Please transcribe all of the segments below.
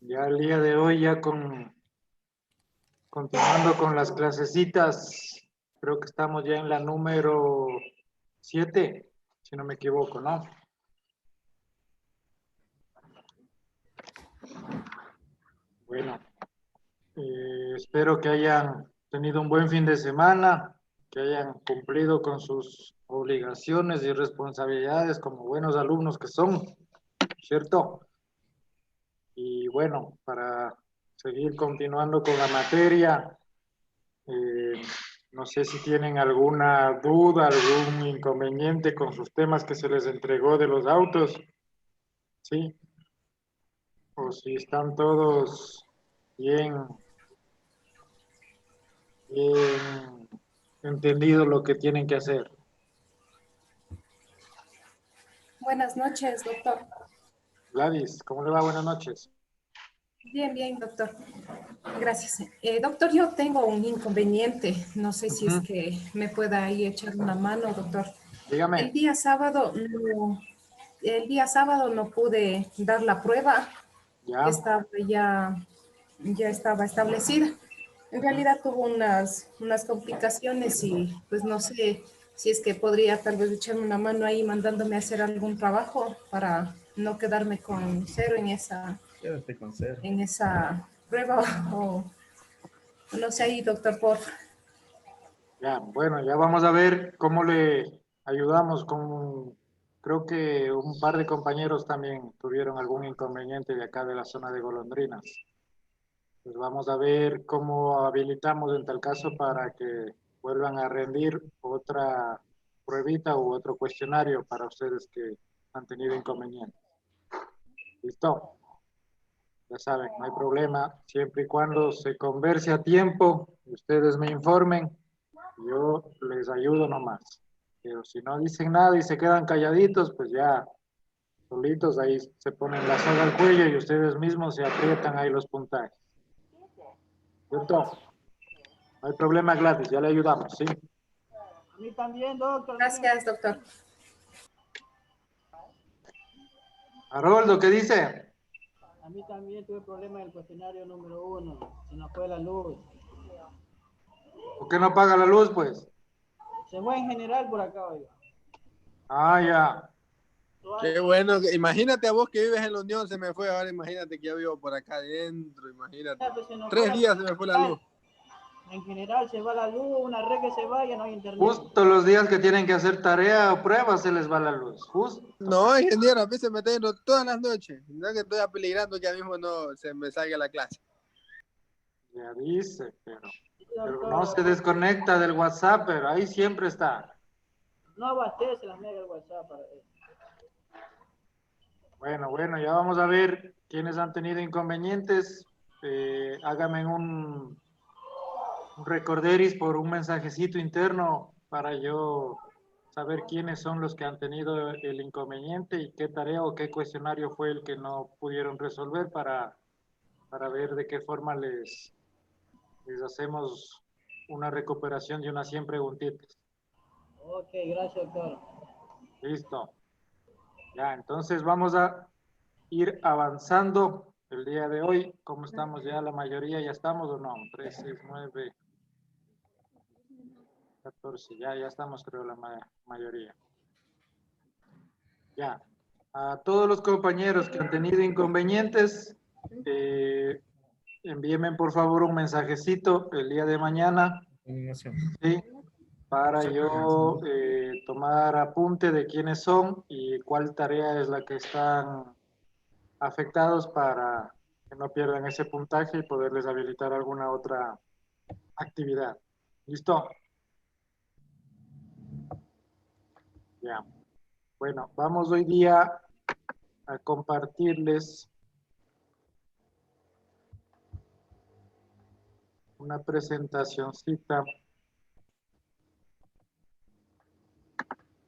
Ya el día de hoy, continuando con las clasecitas, creo que estamos ya en la número 7, si no me equivoco, ¿no? Bueno, espero que hayan tenido un buen fin de semana, que hayan cumplido con sus obligaciones y responsabilidades como buenos alumnos que son, ¿cierto? Y bueno, para seguir continuando con la materia, eh, no sé si tienen alguna duda, algún inconveniente con sus temas que se les entregó de los autos, ¿sí? O si están todos bien, bien entendido lo que tienen que hacer. Buenas noches, doctor. Gladys, ¿cómo le va? Buenas noches. Bien, bien, doctor. Gracias. Doctor, yo tengo un inconveniente. No sé si es Ujú. que me pueda ahí echar una mano, doctor. El Dígame. día sábado no, el día sábado no pude dar la prueba que Ya. estaba ya estaba establecida. En Ujú. realidad tuvo unas complicaciones y pues no sé si es que podría tal vez echarme una mano ahí mandándome a hacer algún trabajo para no quedarme con cero Quédate con cero. en esa prueba o no sé ahí, doctor, por Ya, bueno, ya vamos a ver cómo le ayudamos creo que un par de compañeros también tuvieron algún inconveniente de acá de la zona de Golondrinas. Pues vamos a ver cómo habilitamos en tal caso para que vuelvan a rendir otra pruebita u otro cuestionario para ustedes que han tenido inconvenientes. ¿Listo? Ya saben, no hay problema, siempre y cuando se converse a tiempo, ustedes me informen, yo les ayudo nomás. Pero si no dicen nada y se quedan calladitos, pues ya solitos ahí se ponen la soga al cuello y ustedes mismos se aprietan ahí los puntajes. ¿Cierto? No hay problema, Gladys, ya le ayudamos, ¿sí? A mí también, doctor. gracias, doctor. Haroldo, ¿qué dice? A mí también tuve problema en el cuestionario número 1. Se nos fue la luz. ¿Por qué no apaga la luz, pues? Se fue en general por acá, oiga. Ah, ya. Qué bueno. Imagínate a vos que vives en la Unión, se me fue. Ahora imagínate que yo vivo por acá adentro. Imagínate. Pues se nos fue 3 días se me fue la luz. En general se va la luz, una red que se vaya, no hay internet. Justo los días que tienen que hacer tarea o pruebas se les va la luz. Justo. No, ingeniero, a mí se me está yendo todas las noches. No es que estoy apeligrando que a mismo no se me salga la clase. Ya dice, pero Sí, no doctor, se desconecta del WhatsApp, pero ahí siempre está. no abastece la mega el WhatsApp para eso. Bueno, ya vamos a ver quiénes han tenido inconvenientes. Hágame un recorderis por un mensajecito interno para yo saber quiénes son los que han tenido el inconveniente y qué tarea o qué cuestionario fue el que no pudieron resolver para ver de qué forma les hacemos una recuperación de unas 100 preguntitas. Ok, gracias, doctor. Listo. Ya, entonces vamos a ir avanzando el día de hoy. ¿Cómo estamos ya? La mayoría ya estamos o no. 3, 6, 9, 14. Ya estamos, creo, la mayoría. Ya. A todos los compañeros que han tenido inconvenientes, envíenme por favor un mensajecito el día de mañana, ¿sí? Para yo tomar apunte de quiénes son y cuál tarea es la que están afectados para que no pierdan ese puntaje y poderles habilitar alguna otra actividad. ¿Listo? Ya. Bueno, vamos hoy día a compartirles una presentacioncita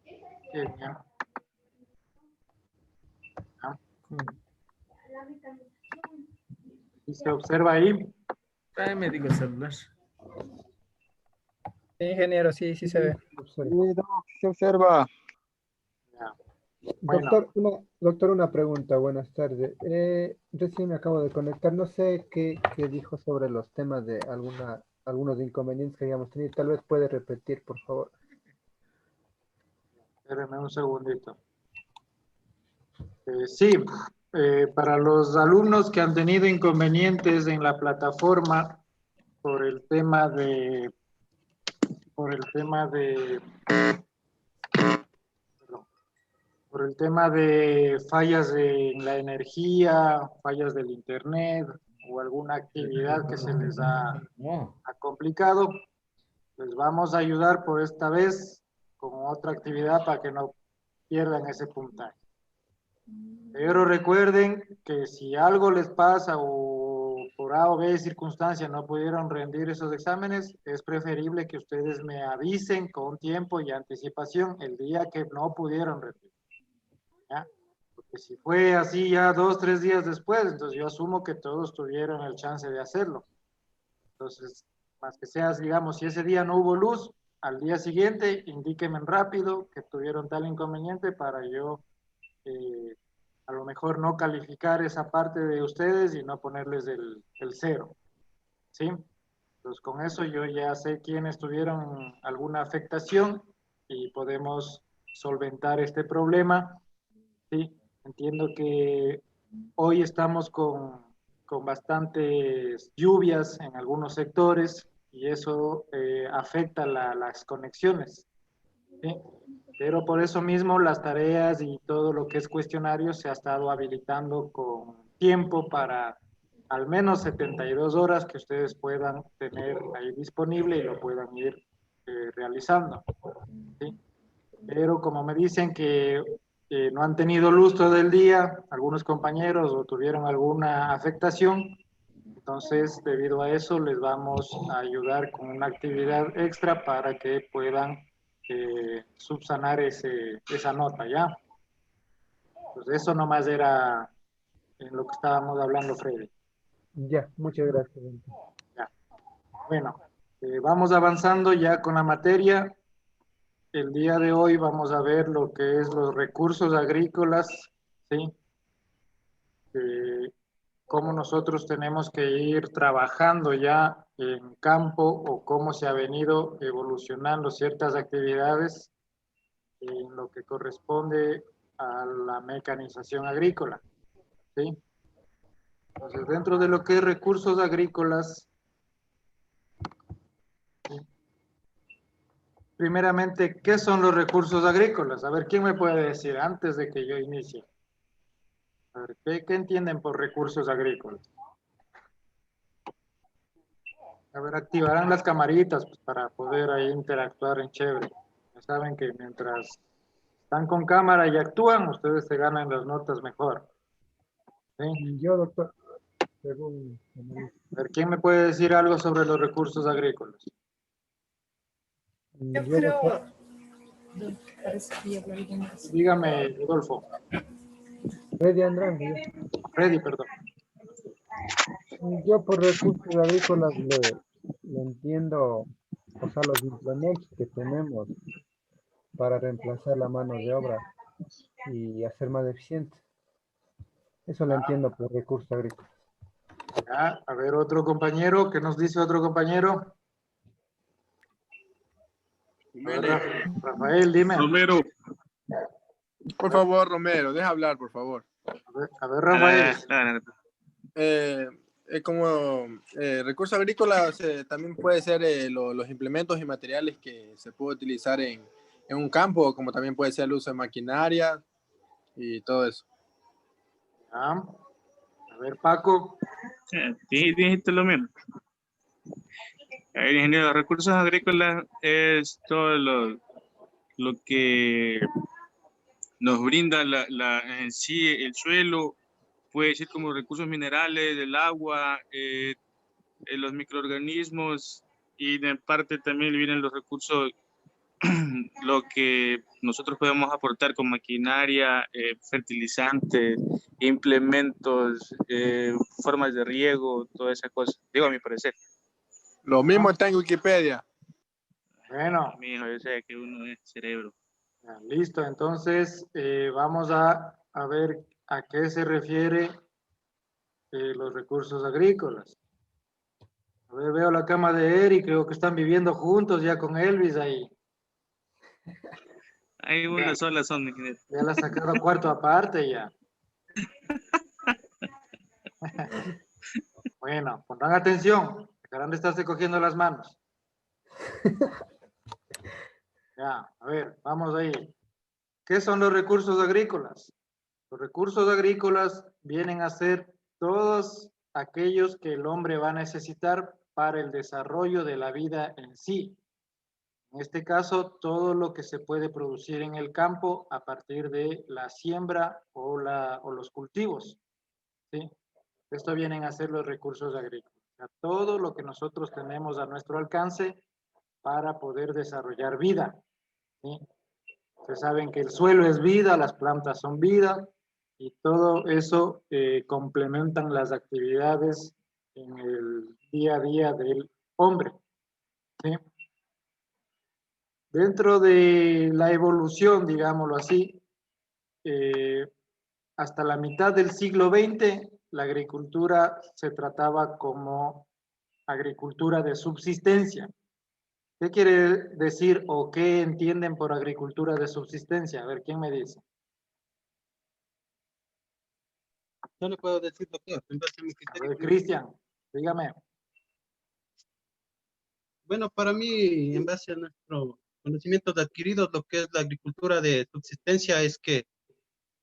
pequeña. ¿Ah? ¿Y se observa ahí? Tráeme, digo, el celular. Sí, ingeniero, sí, sí se ve. Ya. Bueno, Doctor, una pregunta. Buenas tardes. Recién me acabo de conectar. No sé qué dijo sobre los temas de algunos inconvenientes que habíamos tenido. Tal vez puede repetir, por favor. espérenme un segundito. Sí, para los alumnos que han tenido inconvenientes en la plataforma por el tema de, perdón, por el tema de fallas en la energía, fallas del internet o alguna actividad que se les ha complicado, les vamos a ayudar por esta vez con otra actividad para que no pierdan ese puntaje. Pero recuerden que si algo les pasa o por A o B circunstancia no pudieron rendir esos exámenes, es preferible que ustedes me avisen con tiempo y anticipación el día que no pudieron rendir. ¿Ya? Porque si fue así ya 2, 3 días después, entonces yo asumo que todos tuvieron el chance de hacerlo. Entonces, más que sea, digamos, si ese día no hubo luz, al día siguiente indíquenme rápido que tuvieron tal inconveniente para yo a lo mejor no calificar esa parte de ustedes y no ponerles el 0. ¿Sí? Entonces, con eso yo ya sé quiénes tuvieron alguna afectación y podemos solventar este problema. ¿Sí? Entiendo que hoy estamos con bastantes lluvias en algunos sectores y eso afecta las conexiones. ¿Sí? Pero por eso mismo las tareas y todo lo que es cuestionario se ha estado habilitando con tiempo para al menos 72 horas que ustedes puedan tener ahí disponible y lo puedan ir realizando. ¿Sí? Pero como me dicen que no han tenido luz todo el día, algunos compañeros o tuvieron alguna afectación, entonces debido a eso les vamos a ayudar con una actividad extra para que puedan subsanar esa nota, ¿ya? Pues eso nomás era en lo que estábamos hablando, Freddy. Ya, muchas gracias, doctor. Ya. Bueno, vamos avanzando ya con la materia. El día de hoy vamos a ver lo que es los recursos agrícolas, ¿sí? Cómo nosotros tenemos que ir trabajando ya en campo o cómo se ha venido evolucionando ciertas actividades en lo que corresponde a la mecanización agrícola, ¿sí? Entonces, dentro de lo que es recursos agrícolas, ¿sí? Primeramente, ¿qué son los recursos agrícolas? A ver, ¿quién me puede decir antes de que yo inicie? A ver, ¿qué entienden por recursos agrícolas? A ver, activarán las camaritas pues, para poder ahí interactuar en chévere. Ya saben que mientras están con cámara y actúan, ustedes se ganan las notas mejor. ¿Sí? Yo, doctor, según... A ver, ¿quién me puede decir algo sobre los recursos agrícolas? Yo Yo, creo, doctor, parece que ya habló alguien más. Dígame, Rodolfo. Freddy Andrade, Freddy, perdón. yo por recursos agrícolas le entiendo, o sea, los implementos que tenemos para reemplazar la mano de obra y hacer más eficiente. Eso lo entiendo por recursos agrícolas. Ya, a ver, otro compañero. ¿Qué nos dice otro compañero? A ver, Rafael, dime. Romero. Por favor, Romero, deja hablar, por favor. A ver, Rafael. Como recursos agrícolas también puede ser los implementos y materiales que se puede utilizar en un campo, como también puede ser el uso de maquinaria y todo eso. Ya. A ver, Paco. Sí, dijiste lo mismo. El ingeniero de recursos agrícolas es todo lo que nos brinda en sí el suelo, puede ser como recursos minerales, el agua, los microorganismos, y en parte también vienen los recursos, lo que nosotros podemos aportar con maquinaria, fertilizantes, implementos, formas de riego, todas esas cosas. Digo, a mi parecer. Lo mismo está en Wikipedia. Bueno. Mijo, yo sé que uno es cerebro. Ya, listo, entonces vamos a ver a qué se refiere los recursos agrícolas. A ver, veo la cama de Eric, creo que están viviendo juntos ya con Elvis ahí. Hay una sola zona, ingeniero. Ya la ha sacado cuarto aparte ya. Bueno, pondrán atención. Dejarán de estarse cogiendo las manos. Ya, a ver, vamos ahí. ¿Qué son los recursos agrícolas? Los recursos agrícolas vienen a ser todos aquellos que el hombre va a necesitar para el desarrollo de la vida en sí. En este caso, todo lo que se puede producir en el campo a partir de la siembra o los cultivos, ¿sí? Esto vienen a ser los recursos agrícolas. O sea, todo lo que nosotros tenemos a nuestro alcance para poder desarrollar vida, ¿sí? Ustedes saben que el suelo es vida, las plantas son vida, y todo eso complementan las actividades en el día a día del hombre, ¿sí? Dentro de la evolución, digámoslo así, hasta la mitad del siglo XX, la agricultura se trataba como agricultura de subsistencia. ¿Qué quiere decir o qué entienden por agricultura de subsistencia? A ver, ¿quién me dice? No le puedo decir, doctor, en base a mi A criterio. ver, Cristian, dígame. Bueno, para mí, en base a nuestros conocimientos adquiridos, lo que es la agricultura de subsistencia es que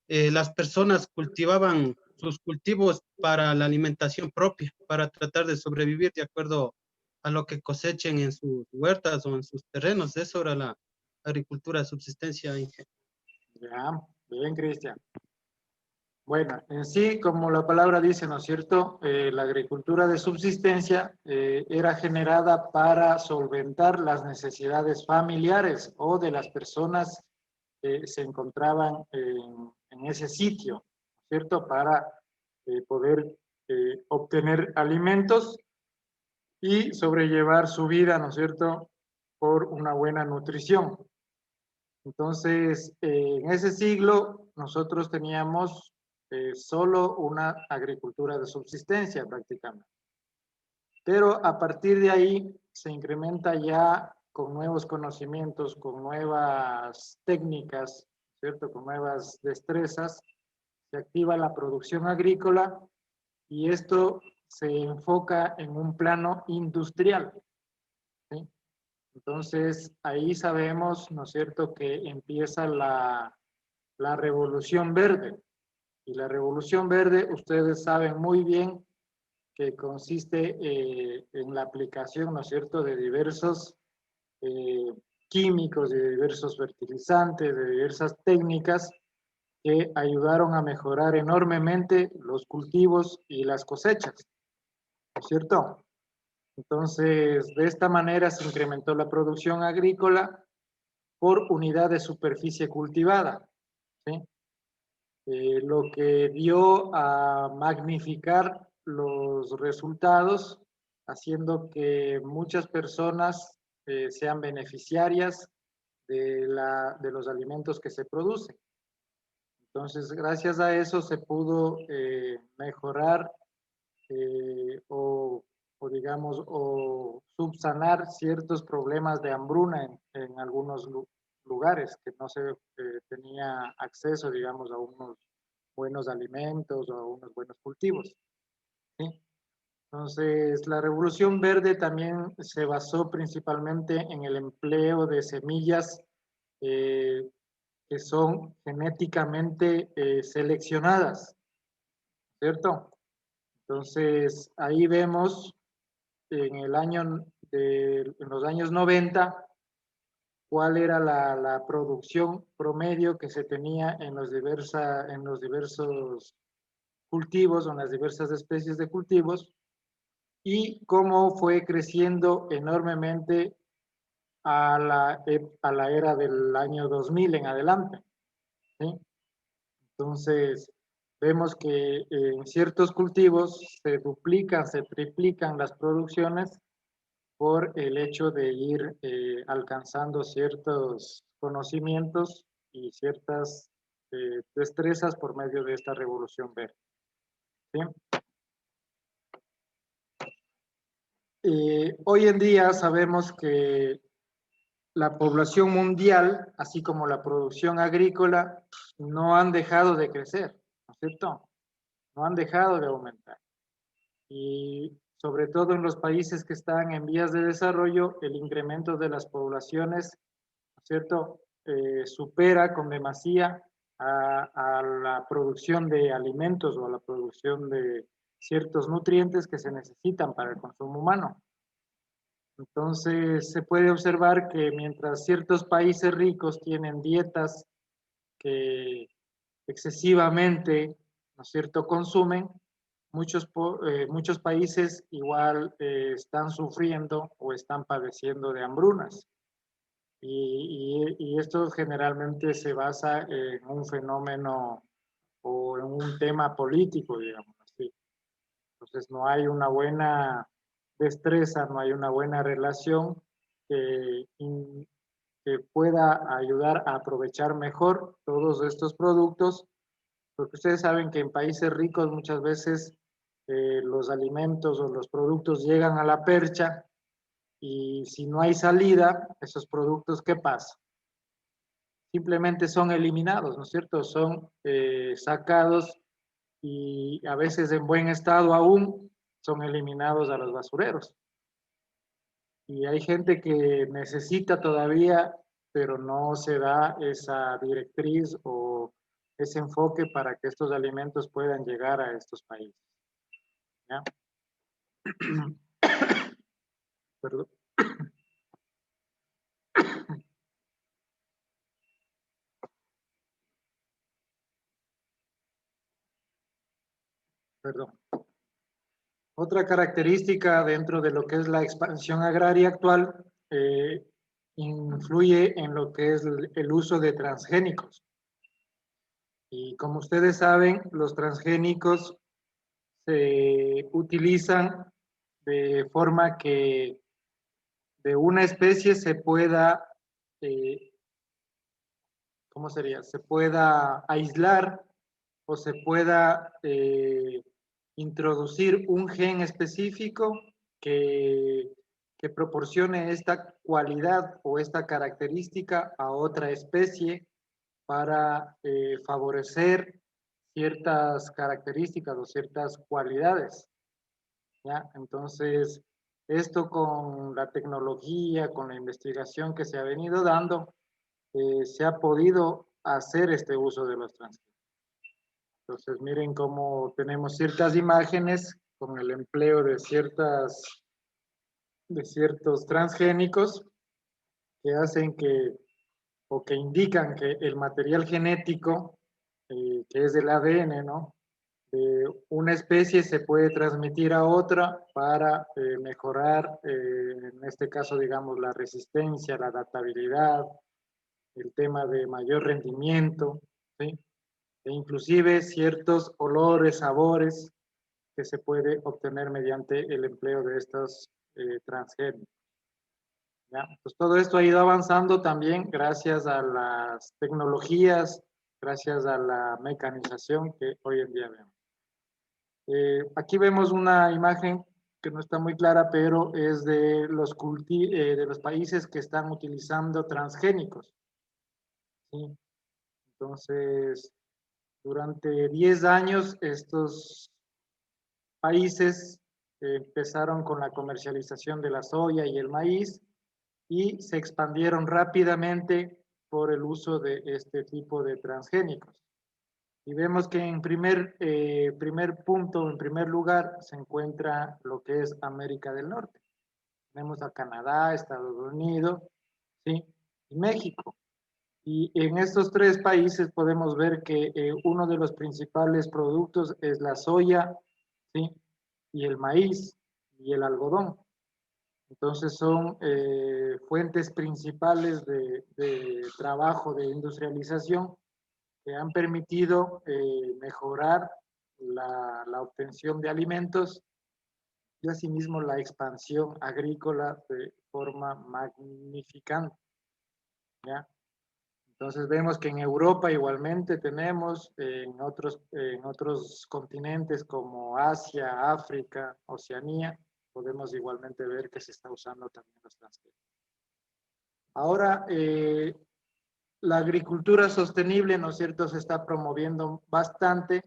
las personas cultivaban sus cultivos para la alimentación propia, para tratar de sobrevivir de acuerdo a lo que cosechen en sus huertas o en sus terrenos. Eso era la agricultura de subsistencia. Ya, bien, Cristian. Bueno, en sí, como la palabra dice, ¿no es cierto? La agricultura de subsistencia era generada para solventar las necesidades familiares o de las personas que se encontraban en ese sitio, ¿no es cierto? Para poder obtener alimentos y sobrellevar su vida, ¿no es cierto? Por una buena nutrición. Entonces, en ese siglo nosotros teníamos solo una agricultura de subsistencia prácticamente. Pero a partir de ahí se incrementa ya con nuevos conocimientos, con nuevas técnicas, ¿cierto? Con nuevas destrezas, se activa la producción agrícola y esto se enfoca en un plano industrial, ¿sí? Entonces, ahí sabemos, ¿no es cierto?, que empieza la revolución verde. Y la revolución verde, ustedes saben muy bien que consiste en la aplicación, ¿no es cierto?, de diversos eh, químicos, de diversos fertilizantes, de diversas técnicas que ayudaron a mejorar enormemente los cultivos y las cosechas, ¿no es cierto? Entonces, de esta manera se incrementó la producción agrícola por unidad de superficie cultivada, ¿sí? Lo que dio a magnificar los resultados, haciendo que muchas personas sean beneficiarias de los alimentos que se producen. Entonces, gracias a eso se pudo mejorar o digamos, o subsanar ciertos problemas de hambruna en algunos lugares que no se tenía acceso, digamos, a unos buenos alimentos o a unos buenos cultivos, ¿sí? Entonces, la Revolución Verde también se basó principalmente en el empleo de semillas eh, que son genéticamente seleccionadas, ¿cierto? Entonces, ahí vemos en en los años 90 cuál era la producción promedio que se tenía en los diversos cultivos o en las diversas especies de cultivos y cómo fue creciendo enormemente a la era del año 2000 en adelante, ¿sí? Entonces, vemos que en ciertos cultivos se duplican, se triplican las producciones por el hecho de ir alcanzando ciertos conocimientos y ciertas destrezas por medio de esta revolución verde. ¿Sí? Hoy en día sabemos que la población mundial, así como la producción agrícola, no han dejado de crecer, ¿no es cierto? No han dejado de aumentar. Y sobre todo en los países que están en vías de desarrollo, el incremento de las poblaciones, ¿no es cierto?, supera con demasía a la producción de alimentos o a la producción de ciertos nutrientes que se necesitan para el consumo humano. Entonces, se puede observar que mientras ciertos países ricos tienen dietas que excesivamente, ¿no es cierto?, consumen, muchos países igual están sufriendo o están padeciendo de hambrunas. Y esto generalmente se basa en un fenómeno o en un tema político, digamos así. Entonces, no hay una buena destreza, no hay una buena relación que pueda ayudar a aprovechar mejor todos estos productos, porque ustedes saben que en países ricos muchas veces los alimentos o los productos llegan a la percha y si no hay salida, esos productos, ¿qué pasa? Simplemente son eliminados, ¿no es cierto? Son sacados y a veces en buen estado aún son eliminados a los basureros. Y hay gente que necesita todavía, pero no se da esa directriz o ese enfoque para que estos alimentos puedan llegar a estos países. ¿Ya? Perdón. Perdón. Otra característica dentro de lo que es la expansión agraria actual influye en lo que es el uso de transgénicos. Y como ustedes saben, los transgénicos se utilizan de forma que de una especie se pueda, ¿cómo sería? Se pueda aislar o se pueda introducir un gen específico que, que proporcione esta cualidad o esta característica a otra especie para favorecer ciertas características o ciertas cualidades. ¿Ya? Entonces, esto con la tecnología, con la investigación que se ha venido dando, se ha podido hacer este uso de los transgénicos. Entonces, miren cómo tenemos ciertas imágenes con el empleo de ciertos transgénicos que hacen que, o que indican que el material genético, que es el ADN, ¿no?, de una especie se puede transmitir a otra para mejorar, en este caso, digamos, la resistencia, la adaptabilidad, el tema de mayor rendimiento, ¿sí? E inclusive ciertos olores, sabores que se puede obtener mediante el empleo de estos transgénicos. ¿Ya? Pues todo esto ha ido avanzando también gracias a las tecnologías, gracias a la mecanización que hoy en día vemos. Aquí vemos una imagen que no está muy clara, pero es de los países que están utilizando transgénicos. ¿Sí? Entonces, durante 10 años, estos países empezaron con la comercialización de la soya y el maíz y se expandieron rápidamente por el uso de este tipo de transgénicos. Y vemos que en primer punto, en primer lugar, se encuentra lo que es América del Norte. Tenemos a Canadá, Estados Unidos, ¿sí?, y México. Y en estos tres países podemos ver que uno de los principales productos es la soya, ¿sí?, y el maíz y el algodón. Entonces son fuentes principales de trabajo de industrialización que han permitido mejorar la obtención de alimentos y asimismo la expansión agrícola de forma magnificante, ¿ya? Entonces vemos que en Europa igualmente tenemos, en otros continentes como Asia, África, Oceanía, podemos igualmente ver que se está usando también los transgénicos. Ahora, la agricultura sostenible, ¿no es cierto?, se está promoviendo bastante.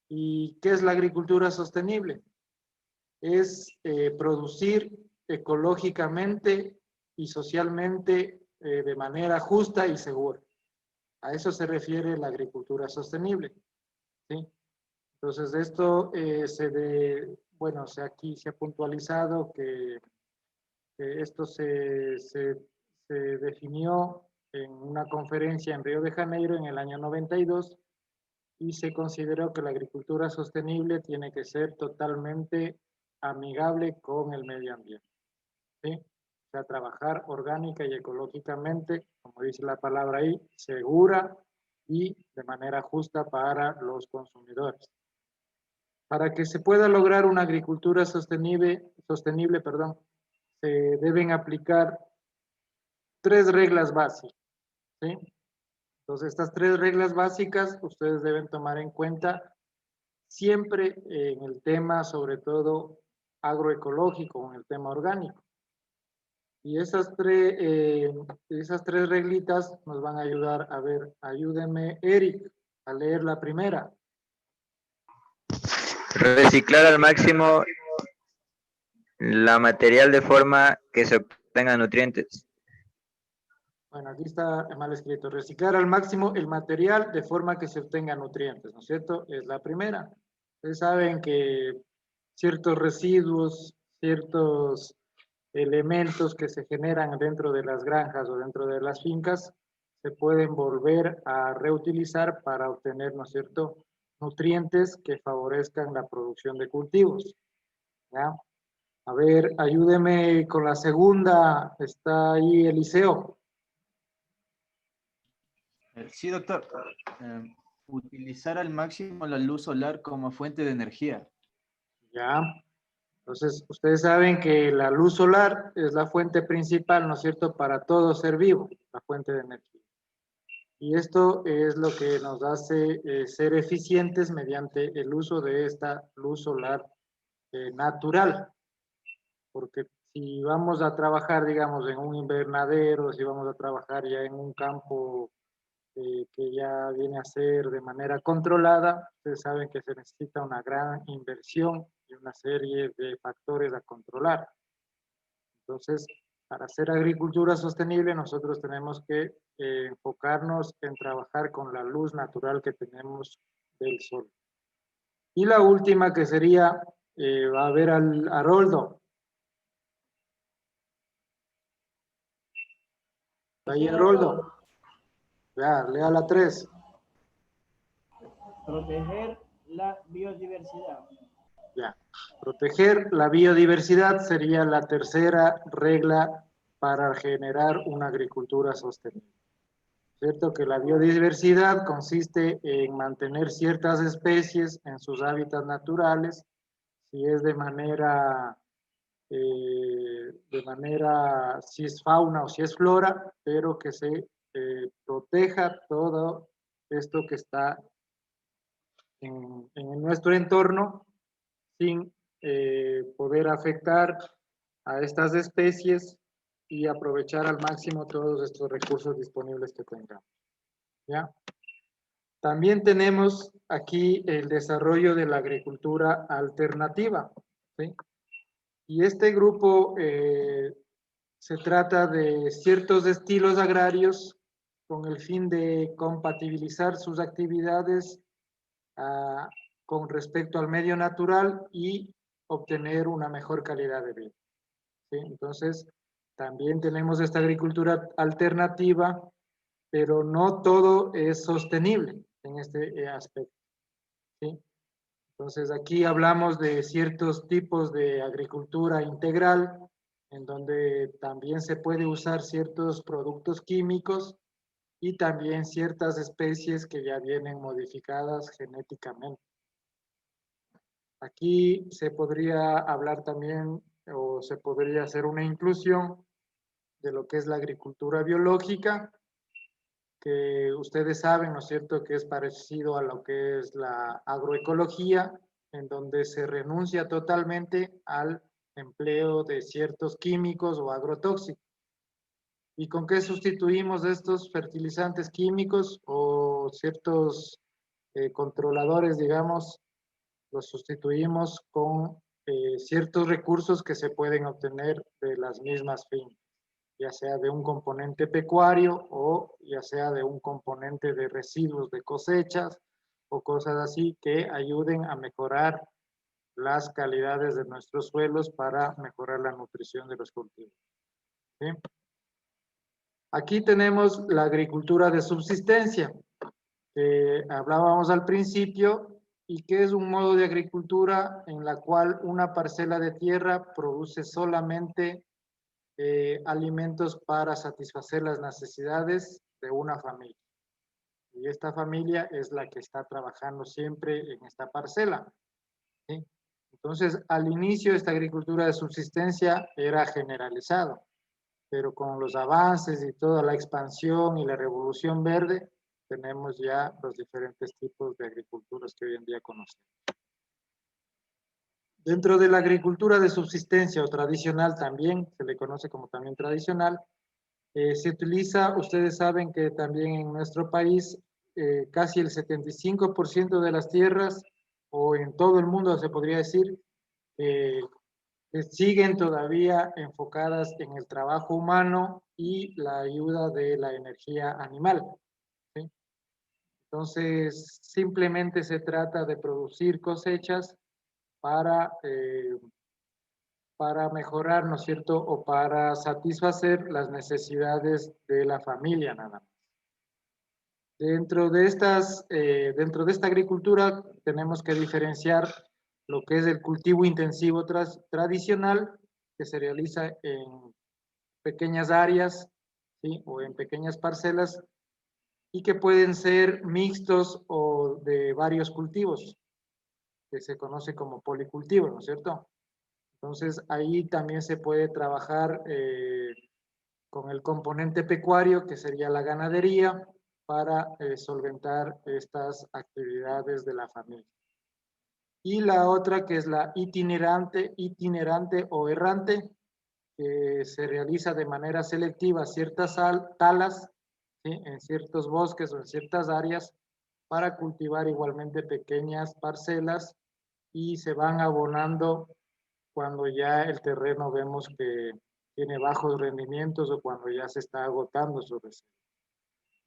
¿Y qué es la agricultura sostenible? Es producir ecológicamente y socialmente de manera justa y segura. A eso se refiere la agricultura sostenible, ¿sí? Entonces, esto aquí se ha puntualizado que esto se definió en una conferencia en Río de Janeiro en el año 92 y se consideró que la agricultura sostenible tiene que ser totalmente amigable con el medio ambiente, ¿sí? O sea, trabajar orgánica y ecológicamente, como dice la palabra ahí, segura y de manera justa para los consumidores. Para que se pueda lograr una agricultura sostenible, se deben aplicar 3 reglas básicas, ¿sí? Entonces, estas 3 reglas básicas ustedes deben tomar en cuenta siempre en el tema, sobre todo, agroecológico, en el tema orgánico. Y esas tres reglitas nos van a ayudar. A ver, ayúdenme, Eric, a leer la primera. Reciclar al máximo la material de forma que se obtengan nutrientes. Bueno, aquí está mal escrito. Reciclar al máximo el material de forma que se obtengan nutrientes, ¿no es cierto? Es la primera. Ustedes saben que ciertos residuos, ciertos elementos que se generan dentro de las granjas o dentro de las fincas se pueden volver a reutilizar para obtener, ¿no es cierto?, nutrientes que favorezcan la producción de cultivos. ¿Ya? A ver, ayúdeme con la segunda. Está ahí Eliseo. Sí, doctor. Utilizar al máximo la luz solar como fuente de energía. Ya. Entonces, ustedes saben que la luz solar es la fuente principal, ¿no es cierto?, para todo ser vivo, la fuente de energía. Y esto es lo que nos hace ser eficientes mediante el uso de esta luz solar natural. Porque si vamos a trabajar, digamos, en un invernadero, si vamos a trabajar ya en un campo que ya viene a ser de manera controlada, ustedes saben que se necesita una gran inversión y una serie de factores a controlar. Entonces, para hacer agricultura sostenible, nosotros tenemos que enfocarnos en trabajar con la luz natural que tenemos del sol. Y la última que sería, va a ver al Haroldo. Ahí, Haroldo. Ya, lea la 3. Proteger la biodiversidad. Ya. Proteger la biodiversidad sería la tercera regla para generar una agricultura sostenible. ¿Cierto? Que la biodiversidad consiste en mantener ciertas especies en sus hábitats naturales, si es si es fauna o si es flora, pero que se proteja todo esto que está en nuestro entorno sin poder afectar a estas especies y aprovechar al máximo todos estos recursos disponibles que tengamos. ¿Ya? También tenemos aquí el desarrollo de la agricultura alternativa, ¿sí? Y este grupo se trata de ciertos estilos agrarios con el fin de compatibilizar sus actividades con respecto al medio natural y obtener una mejor calidad de vida, ¿sí? Entonces, también tenemos esta agricultura alternativa, pero no todo es sostenible en este aspecto, ¿sí? Entonces, aquí hablamos de ciertos tipos de agricultura integral, en donde también se puede usar ciertos productos químicos y también ciertas especies que ya vienen modificadas genéticamente. Aquí se podría hablar también, o se podría hacer una inclusión de lo que es la agricultura biológica, que ustedes saben, ¿no es cierto?, que es parecido a lo que es la agroecología, en donde se renuncia totalmente al empleo de ciertos químicos o agrotóxicos. ¿Y con qué sustituimos estos fertilizantes químicos o ciertos controladores, digamos? Los sustituimos con ciertos recursos que se pueden obtener de las mismas fincas, ya sea de un componente pecuario o ya sea de un componente de residuos de cosechas o cosas así que ayuden a mejorar las calidades de nuestros suelos para mejorar la nutrición de los cultivos. ¿Sí? Aquí tenemos la agricultura de subsistencia, que hablábamos al principio, y que es un modo de agricultura en la cual una parcela de tierra produce solamente alimentos para satisfacer las necesidades de una familia. Y esta familia es la que está trabajando siempre en esta parcela. ¿Sí? Entonces, al inicio esta agricultura de subsistencia era generalizada, pero con los avances y toda la expansión y la revolución verde, tenemos ya los diferentes tipos de agriculturas que hoy en día conocemos. Dentro de la agricultura de subsistencia o tradicional también, se le conoce como también tradicional, se utiliza, ustedes saben que también en nuestro país casi el 75% de las tierras, o en todo el mundo se podría decir, que siguen todavía enfocadas en el trabajo humano y la ayuda de la energía animal. ¿Sí? Entonces, simplemente se trata de producir cosechas para mejorar, ¿no es cierto?, o para satisfacer las necesidades de la familia nada más. Dentro de esta agricultura tenemos que diferenciar lo que es el cultivo intensivo tradicional, que se realiza en pequeñas áreas, ¿sí?, o en pequeñas parcelas, y que pueden ser mixtos o de varios cultivos, que se conoce como policultivo, ¿no es cierto? Entonces, ahí también se puede trabajar con el componente pecuario, que sería la ganadería, para solventar estas actividades de la familia. Y la otra, que es la itinerante o errante, que se realiza de manera selectiva ciertas talas, ¿sí?, en ciertos bosques o en ciertas áreas, para cultivar igualmente pequeñas parcelas, y se van abonando cuando ya el terreno vemos que tiene bajos rendimientos o cuando ya se está agotando su reserva.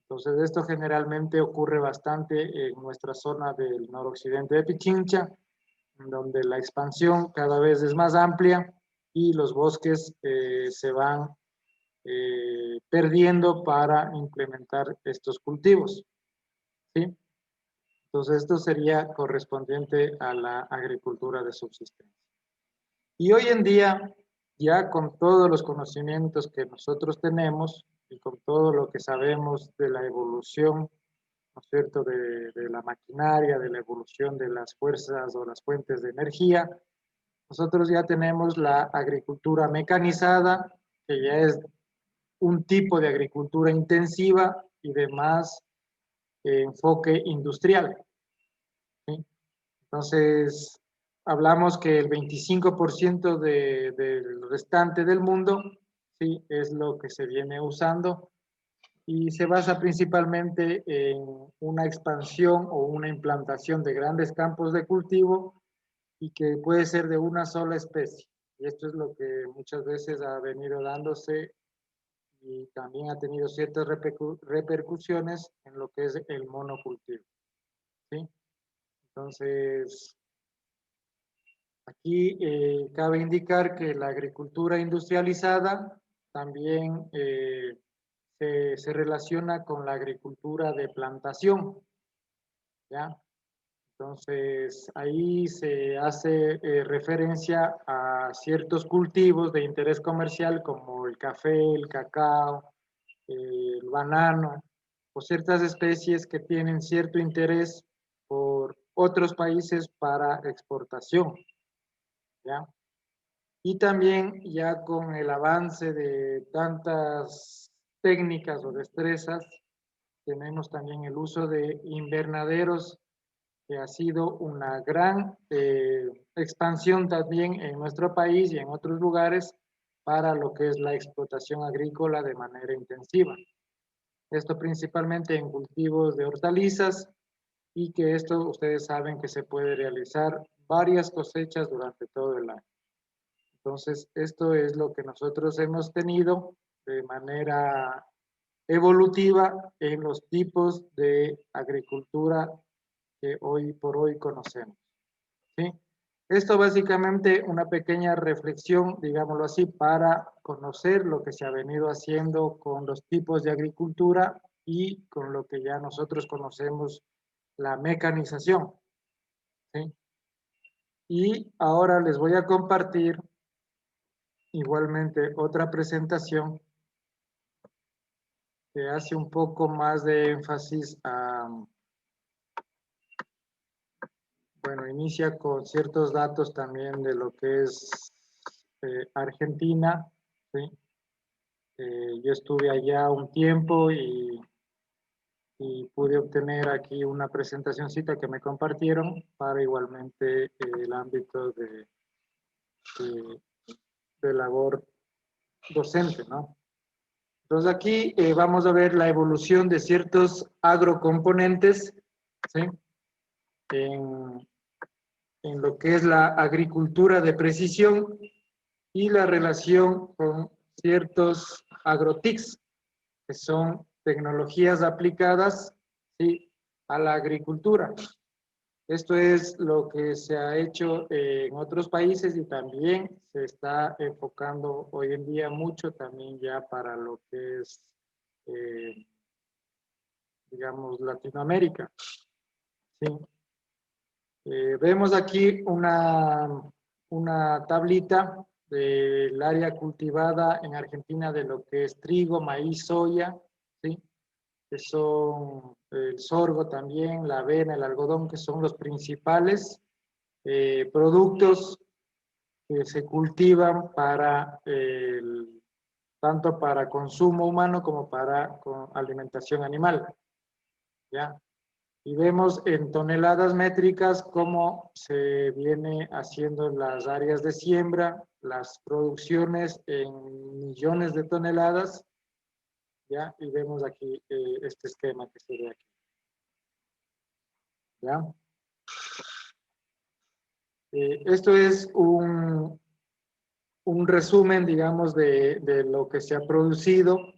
Entonces, esto generalmente ocurre bastante en nuestra zona del noroccidente de Pichincha, donde la expansión cada vez es más amplia y los bosques se van perdiendo para implementar estos cultivos. ¿Sí? Entonces, esto sería correspondiente a la agricultura de subsistencia. Y hoy en día, ya con todos los conocimientos que nosotros tenemos y con todo lo que sabemos de la evolución, ¿no es cierto?, de la maquinaria, de la evolución de las fuerzas o las fuentes de energía, nosotros ya tenemos la agricultura mecanizada, que ya es un tipo de agricultura intensiva y de más enfoque industrial. ¿Sí? Entonces, hablamos que el 25% del restante del mundo, sí, es lo que se viene usando, y se basa principalmente en una expansión o una implantación de grandes campos de cultivo y que puede ser de una sola especie. Y esto es lo que muchas veces ha venido dándose y también ha tenido ciertas repercusiones en lo que es el monocultivo. ¿Sí? Entonces, aquí cabe indicar que la agricultura industrializada también se relaciona con la agricultura de plantación, ¿ya? Entonces, ahí se hace referencia a ciertos cultivos de interés comercial como el café, el cacao, el banano, o ciertas especies que tienen cierto interés por otros países para exportación, ¿ya? Y también ya con el avance de tantas técnicas o destrezas, tenemos también el uso de invernaderos, que ha sido una gran expansión también en nuestro país y en otros lugares para lo que es la explotación agrícola de manera intensiva. Esto principalmente en cultivos de hortalizas, y que esto ustedes saben que se puede realizar varias cosechas durante todo el año. Entonces, esto es lo que nosotros hemos tenido de manera evolutiva en los tipos de agricultura que hoy por hoy conocemos. ¿Sí? Esto básicamente una pequeña reflexión, digámoslo así, para conocer lo que se ha venido haciendo con los tipos de agricultura y con lo que ya nosotros conocemos, la mecanización. ¿Sí? Y ahora les voy a compartir igualmente otra presentación que hace un poco más de énfasis a, bueno, inicia con ciertos datos también de lo que es Argentina, ¿sí? Yo estuve allá un tiempo y pude obtener aquí una presentacioncita que me compartieron para igualmente el ámbito de labor docente, ¿no? Entonces aquí vamos a ver la evolución de ciertos agrocomponentes, ¿sí? En lo que es la agricultura de precisión y la relación con ciertos agrotics, que son tecnologías aplicadas, ¿sí?, a la agricultura. Esto es lo que se ha hecho en otros países y también se está enfocando hoy en día mucho también ya para lo que es, digamos, Latinoamérica. ¿Sí? Vemos aquí una tablita del área cultivada en Argentina de lo que es trigo, maíz, soya, ¿sí?, que son el sorgo también, la avena, el algodón, que son los principales productos que se cultivan para tanto para consumo humano como para alimentación animal. ¿Ya? Y vemos en toneladas métricas cómo se viene haciendo las áreas de siembra, las producciones en millones de toneladas, ¿ya? Y vemos aquí este esquema que se ve aquí. ¿Ya? Esto es un resumen, digamos, de lo que se ha producido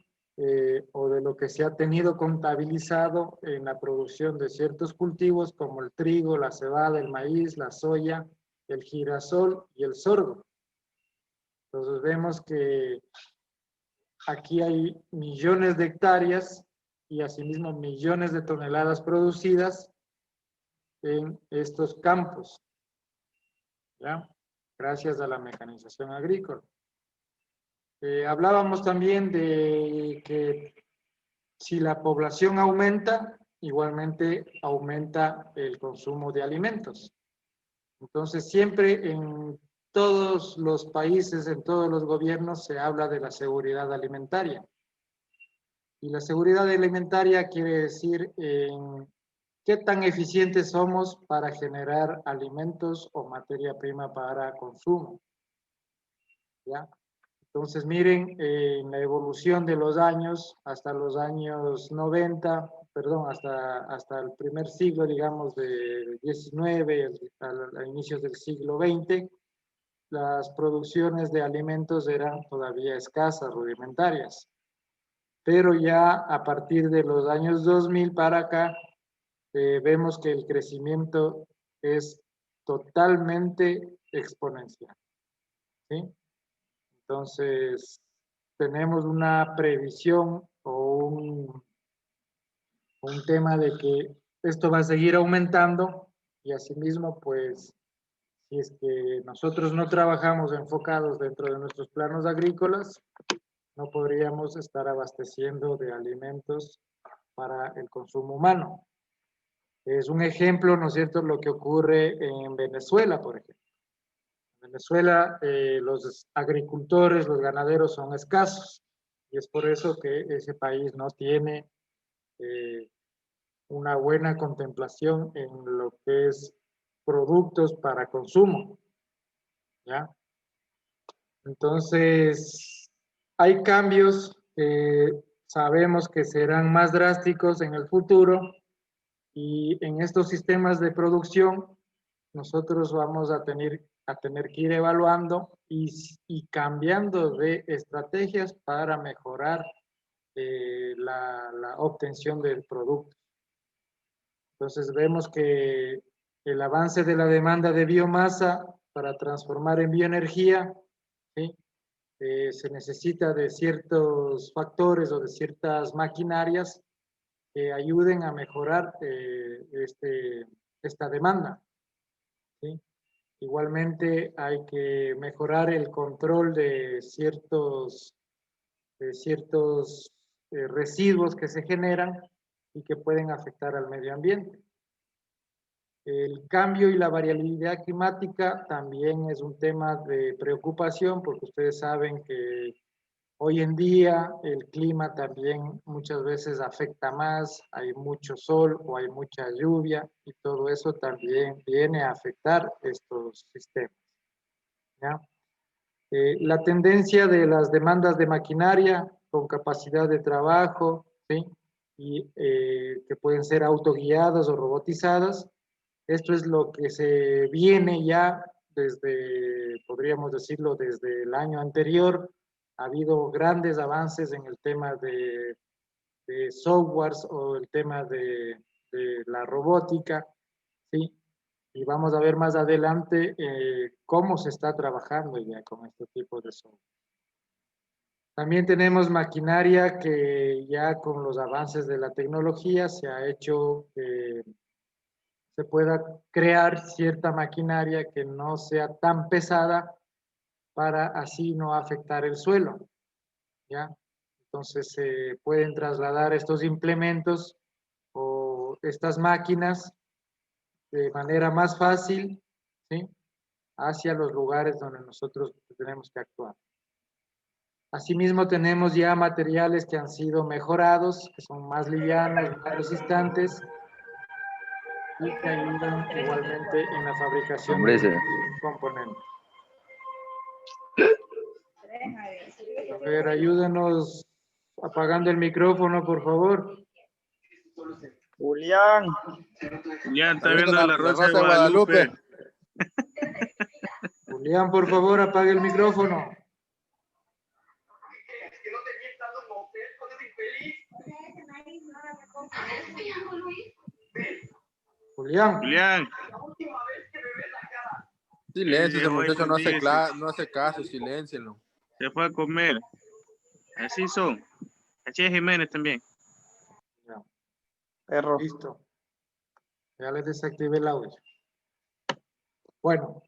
o de lo que se ha tenido contabilizado en la producción de ciertos cultivos como el trigo, la cebada, el maíz, la soya, el girasol y el sorgo. Entonces vemos que aquí hay millones de hectáreas y asimismo millones de toneladas producidas en estos campos, ¿ya? Gracias a la mecanización agrícola. Hablábamos también de que si la población aumenta, igualmente aumenta el consumo de alimentos. Entonces, siempre en todos los países, en todos los gobiernos, se habla de la seguridad alimentaria. Y la seguridad alimentaria quiere decir qué tan eficientes somos para generar alimentos o materia prima para consumo. ¿Ya? Entonces, miren, en la evolución de los años, hasta los años 90, perdón, hasta el primer siglo, digamos, del 19, a inicios del siglo 20, las producciones de alimentos eran todavía escasas, rudimentarias. Pero ya a partir de los años 2000 para acá, vemos que el crecimiento es totalmente exponencial. ¿Sí? Entonces, tenemos una previsión o un tema de que esto va a seguir aumentando y asimismo, pues, si es que nosotros no trabajamos enfocados dentro de nuestros planos agrícolas, no podríamos estar abasteciendo de alimentos para el consumo humano. Es un ejemplo, ¿no es cierto?, lo que ocurre en Venezuela, por ejemplo. En Venezuela, los agricultores, los ganaderos son escasos y es por eso que ese país no tiene una buena contemplación en lo que es productos para consumo, ¿ya? Entonces, hay cambios que sabemos que serán más drásticos en el futuro y en estos sistemas de producción nosotros vamos a tener que ir evaluando y cambiando de estrategias para mejorar la obtención del producto. Entonces vemos que el avance de la demanda de biomasa para transformar en bioenergía, ¿sí? Se necesita de ciertos factores o de ciertas maquinarias que ayuden a mejorar esta demanda, ¿sí? Igualmente hay que mejorar el control de ciertos residuos que se generan y que pueden afectar al medio ambiente. El cambio y la variabilidad climática también es un tema de preocupación porque ustedes saben que hoy en día el clima también muchas veces afecta más, hay mucho sol o hay mucha lluvia y todo eso también viene a afectar estos sistemas, ¿ya? La tendencia de las demandas de maquinaria con capacidad de trabajo, ¿sí? Y que pueden ser autoguiadas o robotizadas. Esto es lo que se viene ya desde, podríamos decirlo, desde el año anterior. Ha habido grandes avances en el tema de softwares o el tema de la robótica, ¿sí? Y vamos a ver más adelante cómo se está trabajando ya con este tipo de software. También tenemos maquinaria que ya con los avances de la tecnología se ha hecho que se pueda crear cierta maquinaria que no sea tan pesada para así no afectar el suelo, ¿ya? Entonces se pueden trasladar estos implementos o estas máquinas de manera más fácil, ¿sí? Hacia los lugares donde nosotros tenemos que actuar. Asimismo, tenemos ya materiales que han sido mejorados, que son más livianos, más resistentes y que ayudan igualmente en la fabricación de componentes. A ver, ayúdanos apagando el micrófono, por favor. Julián. Julián, está viendo la Rosa de Guadalupe. Julián, por favor, apague el micrófono. Julián. Julián. Silencio, ese muchacho no hace caso, siléncienlo. Se fue a comer. Así son. Así es Jiménez también. Ya. Perro. Listo. Ya les desactivé el audio. Bueno,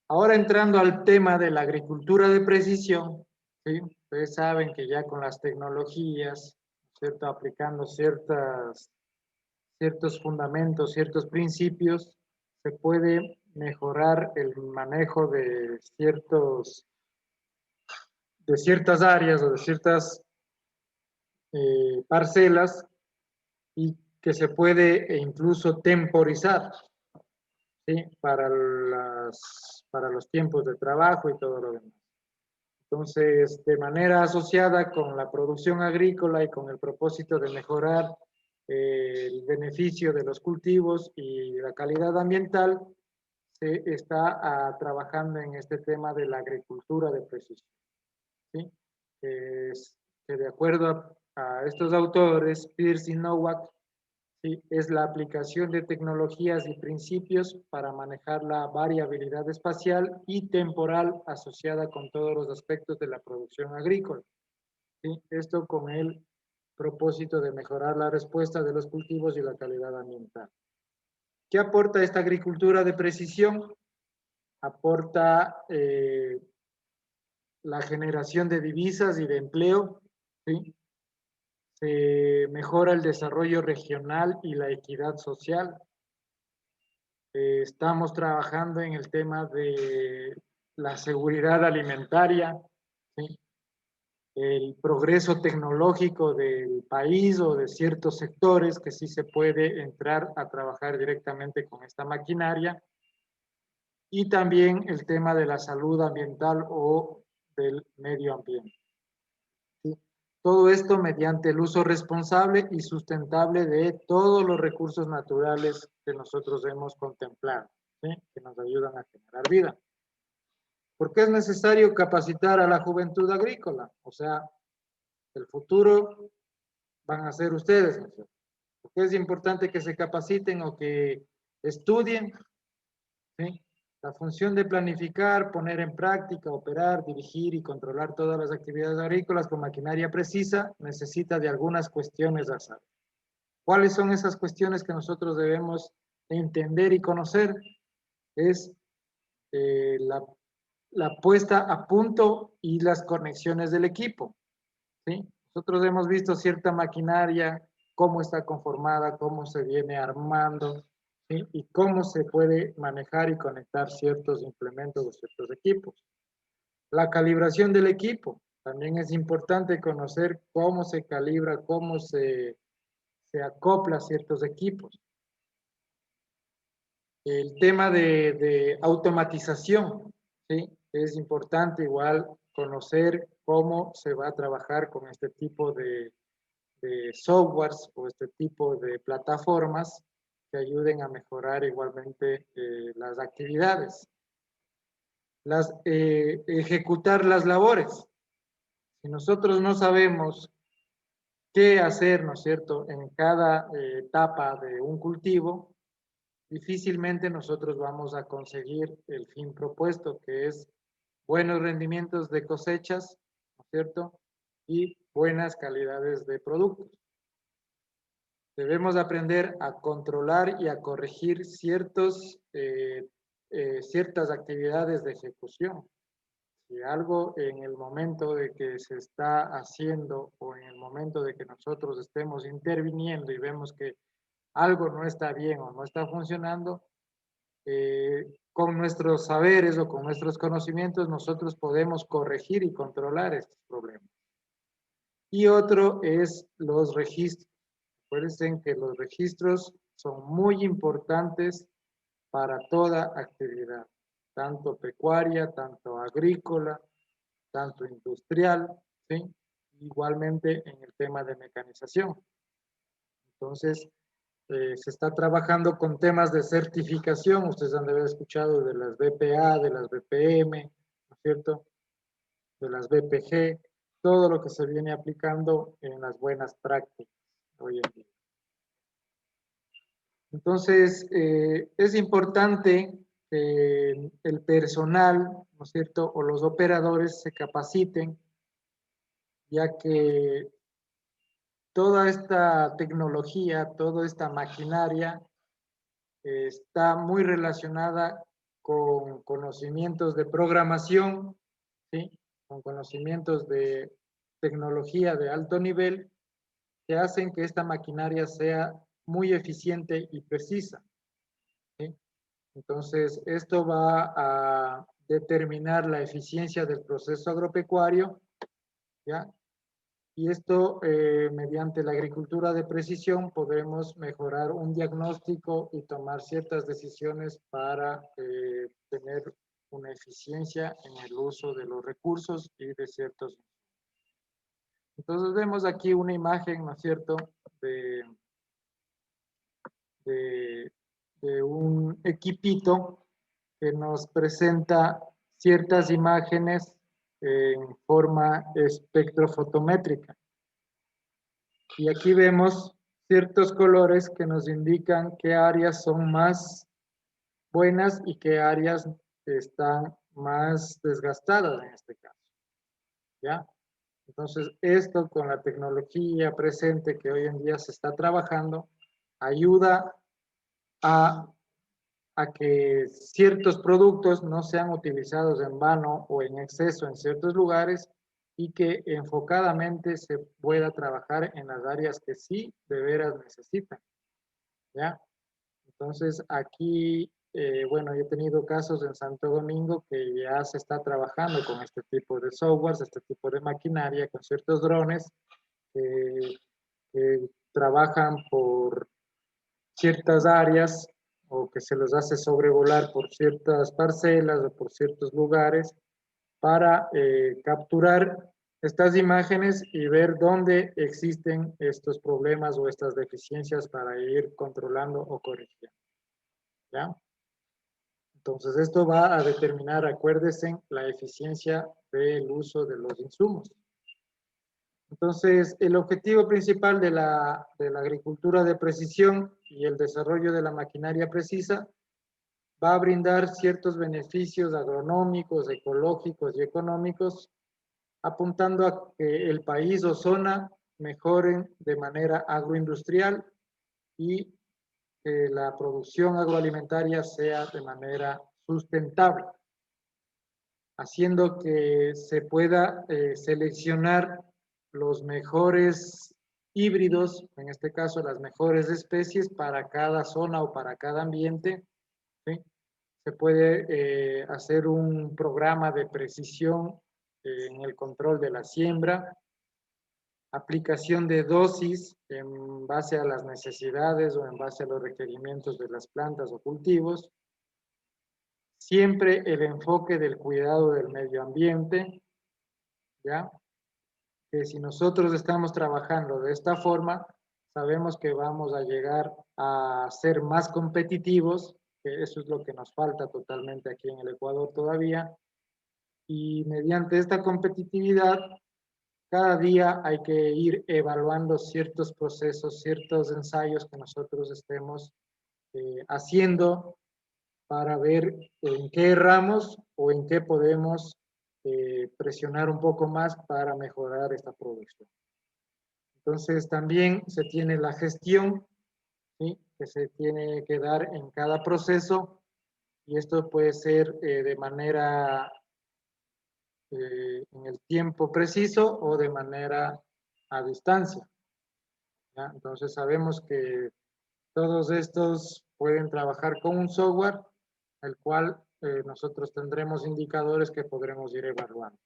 ahora entrando al tema de la agricultura de precisión, ¿sí? Ustedes saben que ya con las tecnologías, ¿cierto? Aplicando ciertos fundamentos, ciertos principios, se puede mejorar el manejo de ciertas áreas o de ciertas parcelas y que se puede incluso temporizar, ¿sí? Para los tiempos de trabajo y todo lo demás. Entonces, de manera asociada con la producción agrícola y con el propósito de mejorar el beneficio de los cultivos y la calidad ambiental, se está trabajando en este tema de la agricultura de precisión, ¿sí? Que de acuerdo a estos autores, Pierce y Nowak, ¿sí? Es la aplicación de tecnologías y principios para manejar la variabilidad espacial y temporal asociada con todos los aspectos de la producción agrícola, ¿sí? Esto con el propósito de mejorar la respuesta de los cultivos y la calidad ambiental. ¿Qué aporta esta agricultura de precisión? Aporta la generación de divisas y de empleo, ¿sí? Se mejora el desarrollo regional y la equidad social. Estamos trabajando en el tema de la seguridad alimentaria, ¿sí? el progreso tecnológico del país o de ciertos sectores que sí se puede entrar a trabajar directamente con esta maquinaria, y también el tema de la salud ambiental o del medio ambiente. ¿Sí? Todo esto mediante el uso responsable y sustentable de todos los recursos naturales que nosotros hemos contemplado, ¿sí? Que nos ayudan a generar vida. ¿Por qué es necesario capacitar a la juventud agrícola? O sea, el futuro van a ser ustedes, ¿no es cierto? ¿Por qué es importante que se capaciten o que estudien? ¿Sí? La función de planificar, poner en práctica, operar, dirigir y controlar todas las actividades agrícolas con maquinaria precisa necesita de algunas cuestiones a saber. ¿Cuáles son esas cuestiones que nosotros debemos entender y conocer? Es la puesta a punto y las conexiones del equipo. ¿Sí? Nosotros hemos visto cierta maquinaria, cómo está conformada, cómo se viene armando, ¿sí? Y cómo se puede manejar y conectar ciertos implementos o ciertos equipos. La calibración del equipo. También es importante conocer cómo se calibra, cómo se acopla ciertos equipos. El tema de automatización, ¿sí? Es importante igual conocer cómo se va a trabajar con este tipo de softwares o este tipo de plataformas que ayuden a mejorar igualmente las actividades. Ejecutar las labores. Si nosotros no sabemos qué hacer, ¿no es cierto?, en cada etapa de un cultivo, difícilmente nosotros vamos a conseguir el fin propuesto, que es buenos rendimientos de cosechas, ¿no es cierto?, y buenas calidades de productos. Debemos aprender a controlar y a corregir ciertas actividades de ejecución. Si algo en el momento de que se está haciendo o en el momento de que nosotros estemos interviniendo y vemos que algo no está bien o no está funcionando, con nuestros saberes o con nuestros conocimientos nosotros podemos corregir y controlar estos problemas. Y otro es los registros. Acuérdense que los registros son muy importantes para toda actividad, tanto pecuaria, tanto agrícola, tanto industrial, ¿sí? Igualmente en el tema de mecanización. Entonces, se está trabajando con temas de certificación, ustedes han de haber escuchado de las BPA, de las BPM, ¿no es cierto?, de las BPG, todo lo que se viene aplicando en las buenas prácticas hoy en día. Entonces, es importante que el personal, ¿no es cierto?, o los operadores se capaciten, ya que toda esta tecnología, toda esta maquinaria está muy relacionada con conocimientos de programación, ¿sí?, con conocimientos de tecnología de alto nivel, que hacen que esta maquinaria sea muy eficiente y precisa, ¿sí? Entonces, esto va a determinar la eficiencia del proceso agropecuario, ¿ya? Y esto, mediante la agricultura de precisión, podremos mejorar un diagnóstico y tomar ciertas decisiones para tener una eficiencia en el uso de los recursos y de ciertos. Entonces, vemos aquí una imagen, ¿no es cierto?, de un equipito que nos presenta ciertas imágenes en forma espectrofotométrica. Y aquí vemos ciertos colores que nos indican qué áreas son más buenas y qué áreas están más desgastadas en este caso. ¿Ya? Entonces, esto con la tecnología presente que hoy en día se está trabajando, ayuda a que ciertos productos no sean utilizados en vano o en exceso en ciertos lugares y que enfocadamente se pueda trabajar en las áreas que sí de veras necesitan, ¿ya? Entonces, aquí bueno, he tenido casos en Santo Domingo que ya se está trabajando con este tipo de softwares, este tipo de maquinaria, con ciertos drones que trabajan por ciertas áreas o que se los hace sobrevolar por ciertas parcelas o por ciertos lugares para capturar estas imágenes y ver dónde existen estos problemas o estas deficiencias para ir controlando o corrigiendo. ¿Ya? Entonces, esto va a determinar, acuérdense, la eficiencia del uso de los insumos. Entonces, el objetivo principal de la agricultura de precisión y el desarrollo de la maquinaria precisa va a brindar ciertos beneficios agronómicos, ecológicos y económicos, apuntando a que el país o zona mejoren de manera agroindustrial y que la producción agroalimentaria sea de manera sustentable, haciendo que se pueda seleccionar los mejores híbridos, en este caso las mejores especies para cada zona o para cada ambiente. ¿Sí? Se puede hacer un programa de precisión en el control de la siembra, aplicación de dosis en base a las necesidades o en base a los requerimientos de las plantas o cultivos, siempre el enfoque del cuidado del medio ambiente, ¿ya? Que si nosotros estamos trabajando de esta forma, sabemos que vamos a llegar a ser más competitivos, que eso es lo que nos falta totalmente aquí en el Ecuador todavía, y mediante esta competitividad, cada día hay que ir evaluando ciertos procesos, ciertos ensayos que nosotros estemos haciendo para ver en qué erramos o en qué podemos presionar un poco más para mejorar esta producción. Entonces también se tiene la gestión, ¿sí? Que se tiene que dar en cada proceso y esto puede ser de manera en el tiempo preciso o de manera a distancia. ¿Ya? Entonces sabemos que todos estos pueden trabajar con un software, el cual nosotros tendremos indicadores que podremos ir evaluando.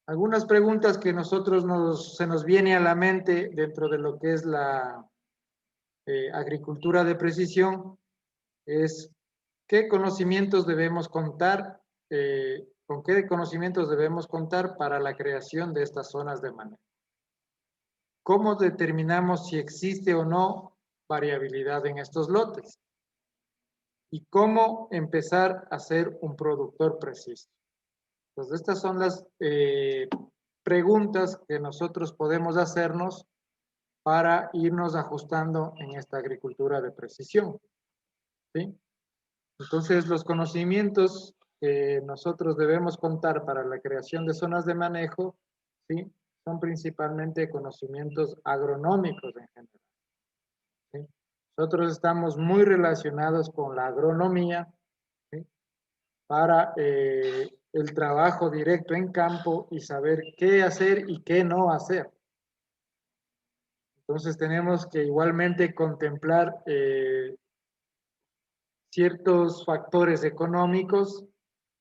Algunas preguntas que nosotros se nos viene a la mente dentro de lo que es la agricultura de precisión es ¿qué conocimientos debemos contar? ¿Con qué conocimientos debemos contar para la creación de estas zonas de manejo? ¿Cómo determinamos si existe o no variabilidad en estos lotes? ¿Y cómo empezar a ser un productor preciso? Entonces, estas son las preguntas que nosotros podemos hacernos para irnos ajustando en esta agricultura de precisión. ¿Sí? Entonces, los conocimientos que nosotros debemos contar para la creación de zonas de manejo, ¿sí? Son principalmente conocimientos agronómicos en general. ¿Sí? Nosotros estamos muy relacionados con la agronomía, ¿sí? Para el trabajo directo en campo y saber qué hacer y qué no hacer. Entonces tenemos que igualmente contemplar ciertos factores económicos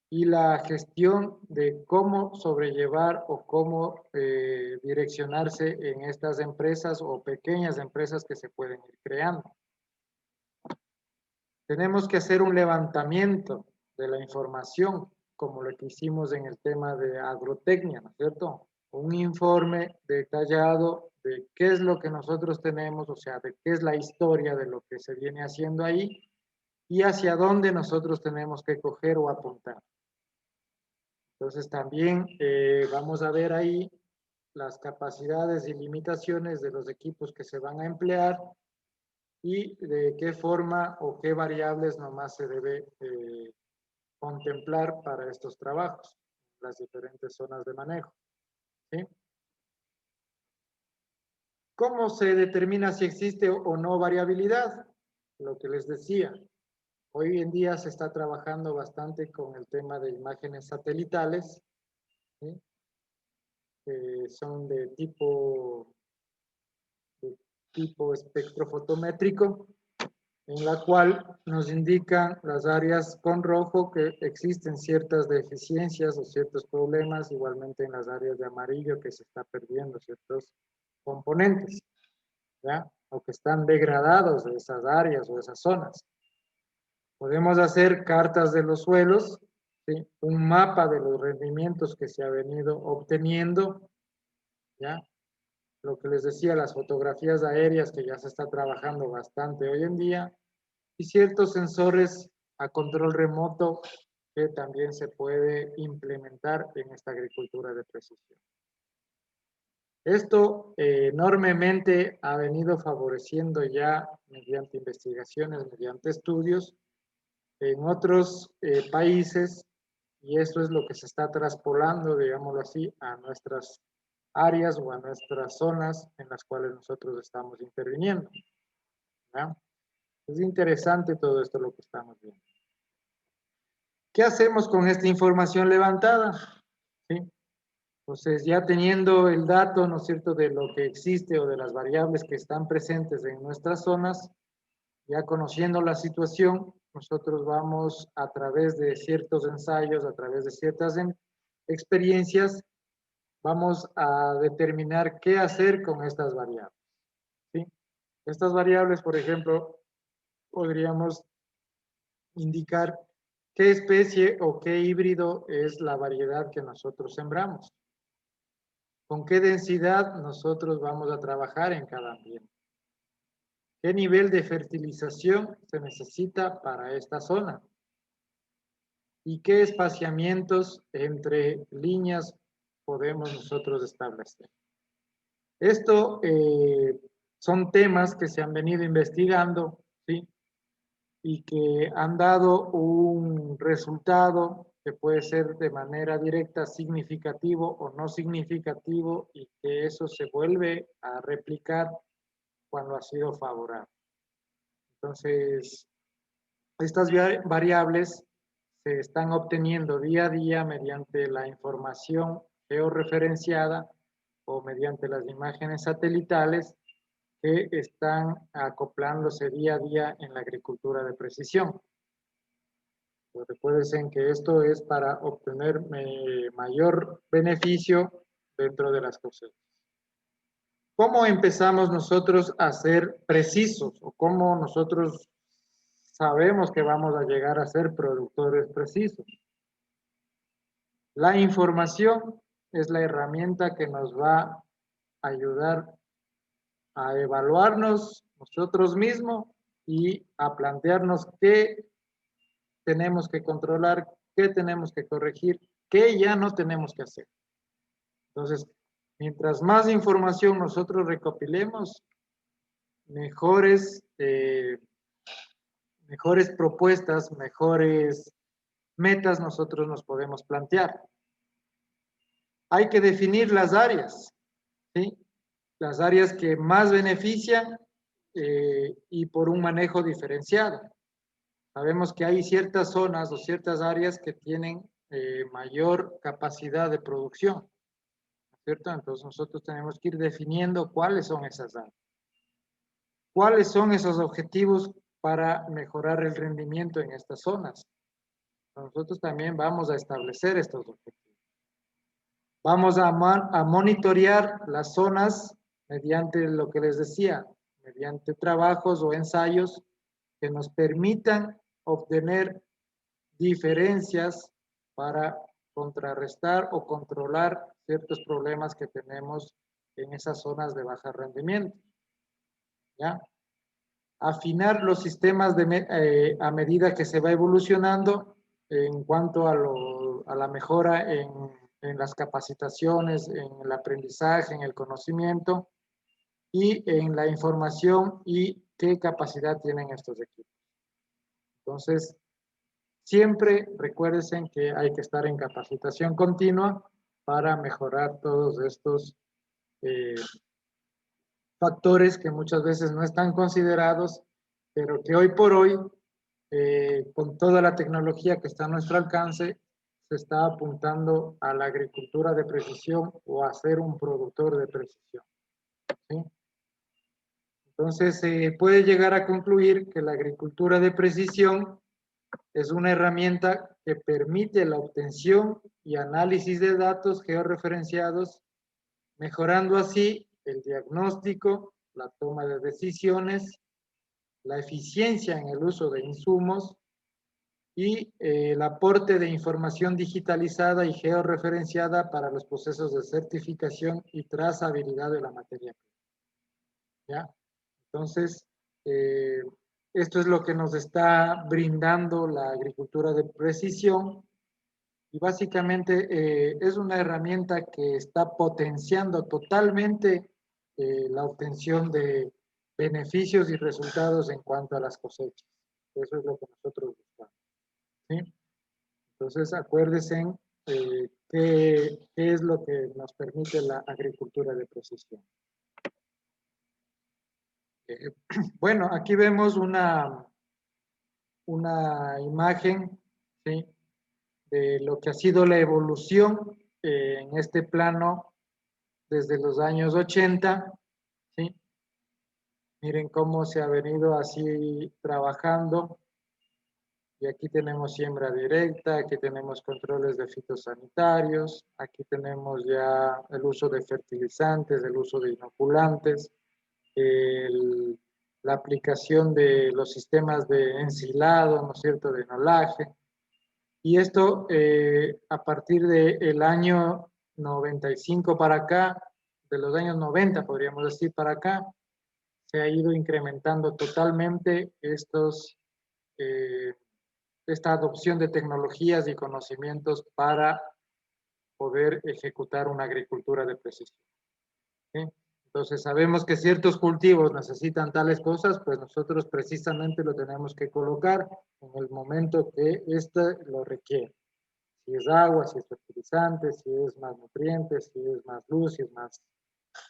y la gestión de cómo sobrellevar o cómo direccionarse en estas empresas o pequeñas empresas que se pueden ir creando. Tenemos que hacer un levantamiento de la información, como lo que hicimos en el tema de agrotecnia, ¿no es cierto? Un informe detallado de qué es lo que nosotros tenemos, o sea, de qué es la historia de lo que se viene haciendo ahí y hacia dónde nosotros tenemos que coger o apuntar. Entonces también vamos a ver ahí las capacidades y limitaciones de los equipos que se van a emplear y de qué forma o qué variables nomás se debe contemplar para estos trabajos, las diferentes zonas de manejo. ¿Sí? ¿Cómo se determina si existe o no variabilidad? Lo que les decía, hoy en día se está trabajando bastante con el tema de imágenes satelitales, ¿sí? Son de tipo espectrofotométrico, en la cual nos indican las áreas con rojo que existen ciertas deficiencias o ciertos problemas, igualmente en las áreas de amarillo que se está perdiendo ciertos componentes, ¿ya? O que están degradados de esas áreas o esas zonas. Podemos hacer cartas de los suelos, ¿sí? Un mapa de los rendimientos que se ha venido obteniendo, ¿ya? Lo que les decía, las fotografías aéreas que ya se está trabajando bastante hoy en día, y ciertos sensores a control remoto que también se puede implementar en esta agricultura de precisión. Esto enormemente ha venido favoreciendo ya mediante investigaciones, mediante estudios en otros países, y eso es lo que se está traspolando, digámoslo así, a nuestras áreas o a nuestras zonas en las cuales nosotros estamos interviniendo, ¿ya? Es interesante todo esto lo que estamos viendo. ¿Qué hacemos con esta información levantada? ¿Sí? Entonces, ya teniendo el dato, ¿no es cierto?, de lo que existe o de las variables que están presentes en nuestras zonas, ya conociendo la situación, nosotros vamos a través de ciertos ensayos, a través de ciertas experiencias, vamos a determinar qué hacer con estas variables, ¿sí? Estas variables, por ejemplo, podríamos indicar qué especie o qué híbrido es la variedad que nosotros sembramos, con qué densidad nosotros vamos a trabajar en cada ambiente, qué nivel de fertilización se necesita para esta zona y qué espaciamientos entre líneas podemos nosotros establecer. Esto son temas que se han venido investigando, ¿sí? Y que han dado un resultado que puede ser de manera directa significativo o no significativo, y que eso se vuelve a replicar cuando ha sido favorable. Entonces, estas variables se están obteniendo día a día mediante la información georreferenciada o mediante las imágenes satelitales que están acoplándose día a día en la agricultura de precisión. Recuerden que esto es para obtener mayor beneficio dentro de las cosechas. ¿Cómo empezamos nosotros a ser precisos o cómo nosotros sabemos que vamos a llegar a ser productores precisos? La información es la herramienta que nos va a ayudar a evaluarnos nosotros mismos y a plantearnos qué tenemos que controlar, qué tenemos que corregir, qué ya no tenemos que hacer. Entonces, mientras más información nosotros recopilemos, mejores propuestas, mejores metas nosotros nos podemos plantear. Hay que definir las áreas, ¿sí? Las áreas que más benefician y por un manejo diferenciado. Sabemos que hay ciertas zonas o ciertas áreas que tienen mayor capacidad de producción, ¿cierto? Entonces nosotros tenemos que ir definiendo cuáles son esas áreas. ¿Cuáles son esos objetivos para mejorar el rendimiento en estas zonas? Nosotros también vamos a establecer estos objetivos. Vamos a monitorear las zonas mediante lo que les decía, mediante trabajos o ensayos que nos permitan obtener diferencias para contrarrestar o controlar ciertos problemas que tenemos en esas zonas de bajo rendimiento, ¿ya? Afinar los sistemas a medida que se va evolucionando en cuanto a la mejora en las capacitaciones, en el aprendizaje, en el conocimiento y en la información y qué capacidad tienen estos equipos. Entonces, siempre recuerden que hay que estar en capacitación continua para mejorar todos estos factores que muchas veces no están considerados, pero que hoy por hoy, con toda la tecnología que está a nuestro alcance, se está apuntando a la agricultura de precisión o a ser un productor de precisión, ¿sí? Entonces, se puede llegar a concluir que la agricultura de precisión es una herramienta que permite la obtención y análisis de datos georreferenciados, mejorando así el diagnóstico, la toma de decisiones, la eficiencia en el uso de insumos y el aporte de información digitalizada y georreferenciada para los procesos de certificación y trazabilidad de la materia. ¿Ya? Entonces, esto es lo que nos está brindando la agricultura de precisión y básicamente es una herramienta que está potenciando totalmente la obtención de beneficios y resultados en cuanto a las cosechas. Eso es lo que nosotros buscamos. ¿Sí? Entonces, acuérdense qué es lo que nos permite la agricultura de precisión. Bueno, aquí vemos una imagen, ¿sí?, de lo que ha sido la evolución en este plano desde los años 80, ¿sí? Miren cómo se ha venido así trabajando. Y aquí tenemos siembra directa, aquí tenemos controles de fitosanitarios, aquí tenemos ya el uso de fertilizantes, el uso de inoculantes, la aplicación de los sistemas de ensilado, ¿no es cierto?, de enolaje. Y esto a partir del año 95 para acá, de los años 90 podríamos decir para acá, se ha ido incrementando totalmente esta adopción de tecnologías y conocimientos para poder ejecutar una agricultura de precisión. ¿Sí? Entonces sabemos que ciertos cultivos necesitan tales cosas, pues nosotros precisamente lo tenemos que colocar en el momento que éste lo requiere. Si es agua, si es fertilizante, si es más nutrientes, si es más luz, si es más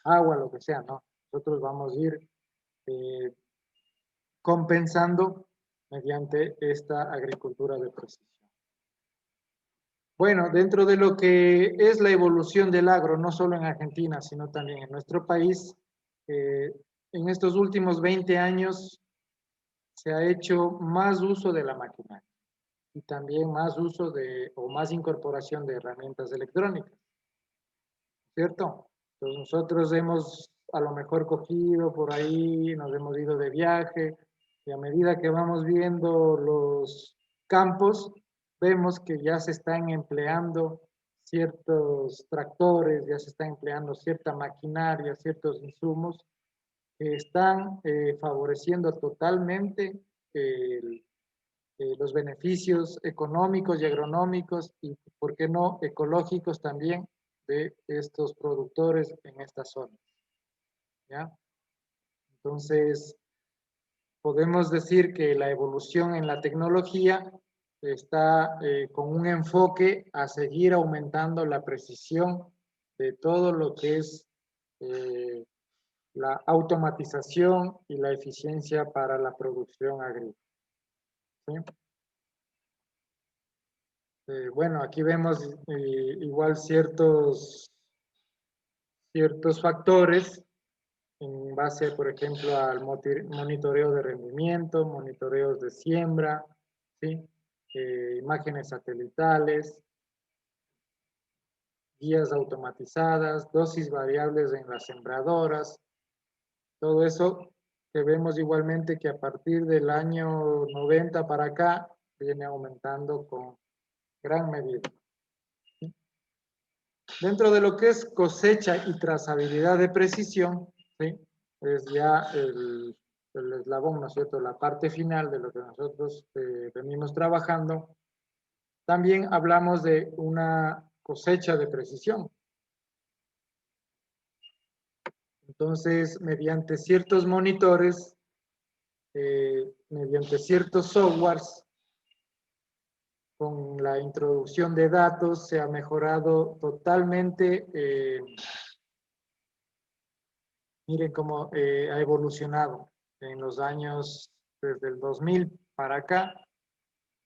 agua, lo que sea, ¿no? Nosotros vamos a ir compensando mediante esta agricultura de precisión. Bueno, dentro de lo que es la evolución del agro, no solo en Argentina, sino también en nuestro país, en estos últimos 20 años se ha hecho más uso de la maquinaria y también más uso o más incorporación de herramientas electrónicas, ¿cierto? Entonces nosotros hemos a lo mejor cogido por ahí, nos hemos ido de viaje y a medida que vamos viendo los campos, vemos que ya se están empleando ciertos tractores, ya se está empleando cierta maquinaria, ciertos insumos que están favoreciendo totalmente los beneficios económicos y agronómicos y, ¿por qué no, ecológicos también de estos productores en esta zona? ¿Ya? Entonces, podemos decir que la evolución en la tecnología está con un enfoque a seguir aumentando la precisión de todo lo que es la automatización y la eficiencia para la producción agrícola. ¿Sí? Bueno, aquí vemos igual ciertos factores en base, por ejemplo, al monitoreo de rendimiento, monitoreos de siembra, ¿sí? Imágenes satelitales, guías automatizadas, dosis variables en las sembradoras, todo eso que vemos igualmente que a partir del año 90 para acá viene aumentando con gran medida. ¿Sí? Dentro de lo que es cosecha y trazabilidad de precisión, ¿sí?, es ya el eslabón, ¿no es cierto?, la parte final de lo que nosotros venimos trabajando. También hablamos de una cosecha de precisión. Entonces, mediante ciertos monitores, mediante ciertos softwares, con la introducción de datos, se ha mejorado totalmente. Miren cómo ha evolucionado en los años desde el 2000 para acá,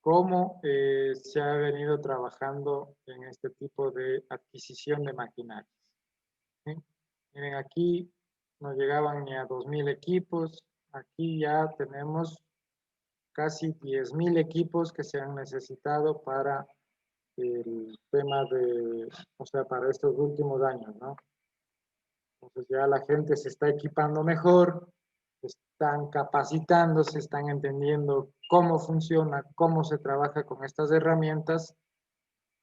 cómo se ha venido trabajando en este tipo de adquisición de maquinarias. ¿Sí? Miren, aquí no llegaban ni a 2.000 equipos. Aquí ya tenemos casi 10.000 equipos que se han necesitado para el tema de, o sea, para estos últimos años, ¿no? Entonces ya la gente se está equipando mejor, están capacitándose, están entendiendo cómo funciona, cómo se trabaja con estas herramientas,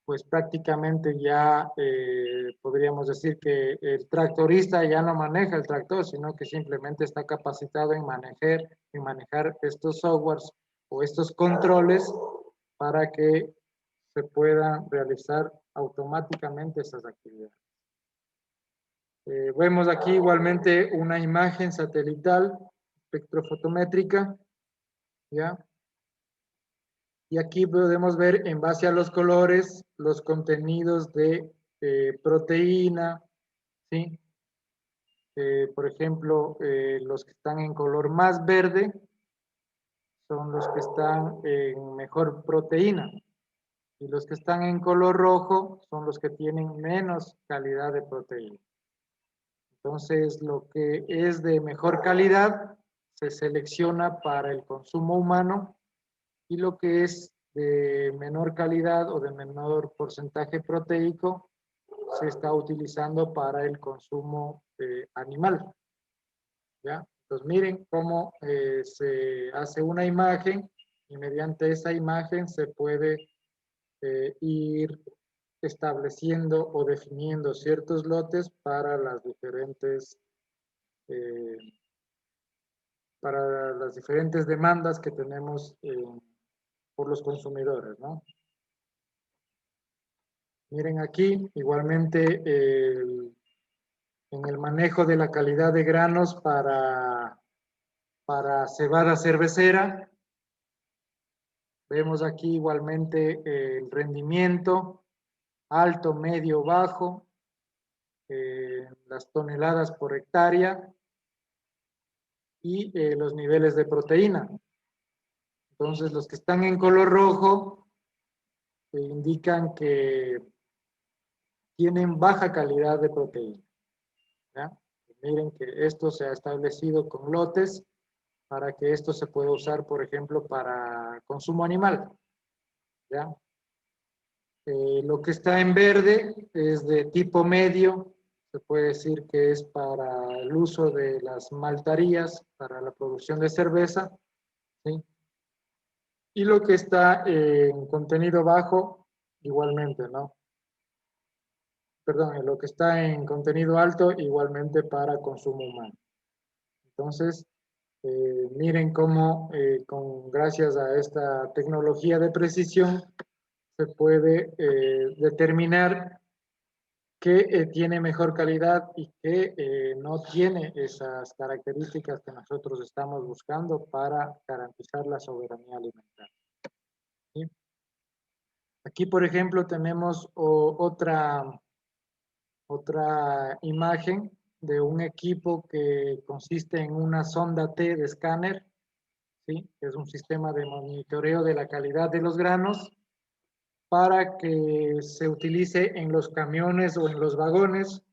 pues prácticamente ya podríamos decir que el tractorista ya no maneja el tractor, sino que simplemente está capacitado en manejar estos softwares o estos controles para que se puedan realizar automáticamente esas actividades. Vemos aquí igualmente una imagen satelital espectrofotométrica, ¿ya? Y aquí podemos ver en base a los colores los contenidos de proteína, ¿sí? Por ejemplo, los que están en color más verde son los que están en mejor proteína. Y los que están en color rojo son los que tienen menos calidad de proteína. Entonces, lo que es de mejor calidad se selecciona para el consumo humano y lo que es de menor calidad o de menor porcentaje proteico se está utilizando para el consumo animal. ¿Ya? Entonces, miren cómo se hace una imagen y mediante esa imagen se puede ir estableciendo o definiendo ciertos lotes para las diferentes demandas que tenemos por los consumidores, ¿no? Miren aquí, igualmente, en el manejo de la calidad de granos para cebada cervecera, vemos aquí igualmente el rendimiento alto, medio, bajo, las toneladas por hectárea y los niveles de proteína. Entonces, los que están en color rojo indican que tienen baja calidad de proteína. ¿Ya? Miren que esto se ha establecido con lotes para que esto se pueda usar, por ejemplo, para consumo animal. ¿Ya? Lo que está en verde es de tipo medio, se puede decir que es para el uso de las maltarías, para la producción de cerveza, ¿sí? Y lo que está en contenido bajo, igualmente, ¿no? Perdón, lo que está en contenido alto, igualmente para consumo humano. Entonces, miren cómo, gracias a esta tecnología de precisión, se puede determinar qué tiene mejor calidad y qué no tiene esas características que nosotros estamos buscando para garantizar la soberanía alimentaria. ¿Sí? Aquí, por ejemplo, tenemos otra imagen de un equipo que consiste en una sonda T de escáner, ¿sí? Es un sistema de monitoreo de la calidad de los granos para que se utilice en los camiones o en los vagones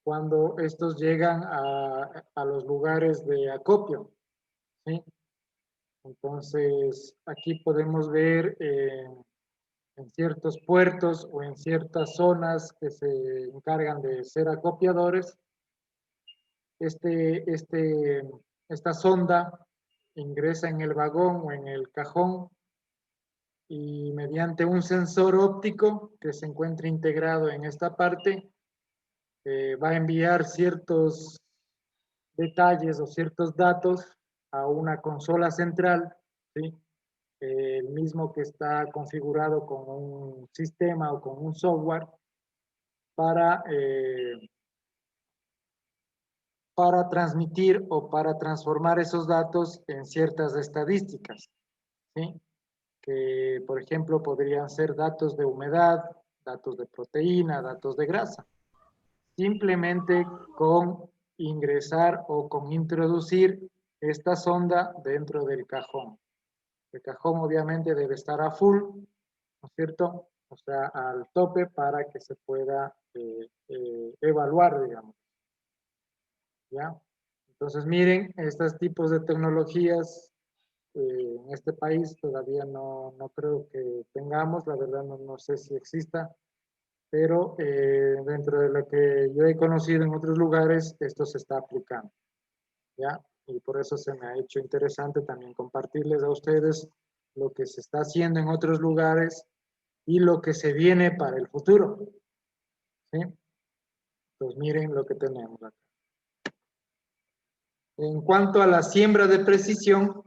cuando estos llegan a los lugares de acopio, ¿sí? Entonces, aquí podemos ver en ciertos puertos o en ciertas zonas que se encargan de ser acopiadores, esta sonda ingresa en el vagón o en el cajón y mediante un sensor óptico que se encuentra integrado en esta parte, va a enviar ciertos detalles o ciertos datos a una consola central, ¿sí? El mismo que está configurado con un sistema o con un software para transmitir o para transformar esos datos en ciertas estadísticas, ¿sí? Que, por ejemplo, podrían ser datos de humedad, datos de proteína, datos de grasa. Simplemente con ingresar o con introducir esta sonda dentro del cajón. El cajón obviamente debe estar a full, ¿no es cierto? O sea, al tope para que se pueda evaluar, digamos. ¿Ya? Entonces, miren, estos tipos de tecnologías en este país todavía no creo que tengamos, la verdad no sé si exista, pero dentro de lo que yo he conocido en otros lugares, esto se está aplicando, ¿ya? Y por eso se me ha hecho interesante también compartirles a ustedes lo que se está haciendo en otros lugares y lo que se viene para el futuro, ¿sí? Pues miren lo que tenemos acá. En cuanto a la siembra de precisión,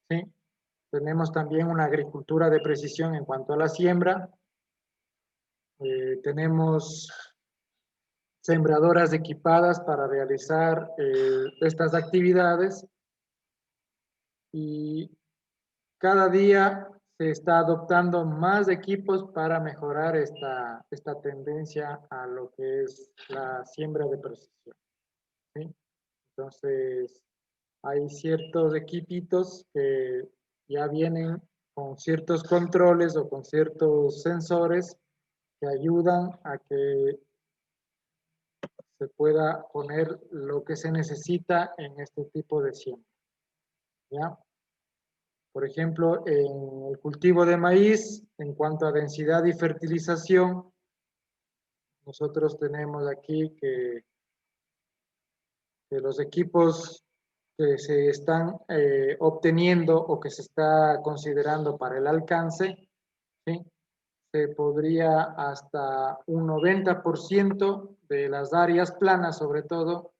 ¿sí? Tenemos también una agricultura de precisión en cuanto a la siembra. Tenemos sembradoras equipadas para realizar estas actividades y cada día se está adoptando más equipos para mejorar esta tendencia a lo que es la siembra de precisión, ¿sí? Entonces, hay ciertos equipitos que ya vienen con ciertos controles o con ciertos sensores que ayudan a que se pueda poner lo que se necesita en este tipo de siembra, ¿ya? Por ejemplo, en el cultivo de maíz, en cuanto a densidad y fertilización, nosotros tenemos aquí que los equipos que se están obteniendo o que se está considerando para el alcance, ¿sí? Se podría hasta un 90% de las áreas planas, sobre todo,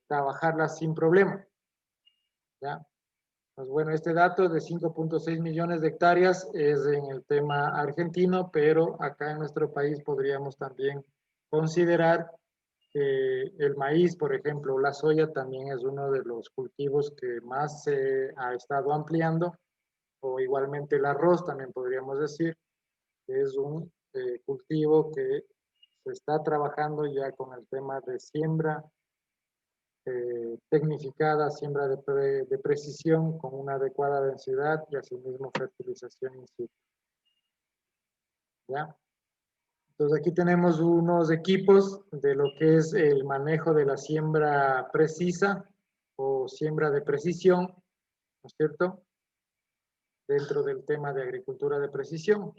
trabajarlas sin problema, ¿ya? Pues bueno, este dato de 5.6 millones de hectáreas es en el tema argentino, pero acá en nuestro país podríamos también considerar que el maíz, por ejemplo, la soya también es uno de los cultivos que más se ha estado ampliando, o igualmente el arroz también podríamos decir, que es un cultivo que se está trabajando ya con el tema de siembra tecnificada, siembra de precisión con una adecuada densidad y asimismo fertilización in situ. ¿Ya? Entonces aquí tenemos unos equipos de lo que es el manejo de la siembra precisa o siembra de precisión, ¿no es cierto? Dentro del tema de agricultura de precisión.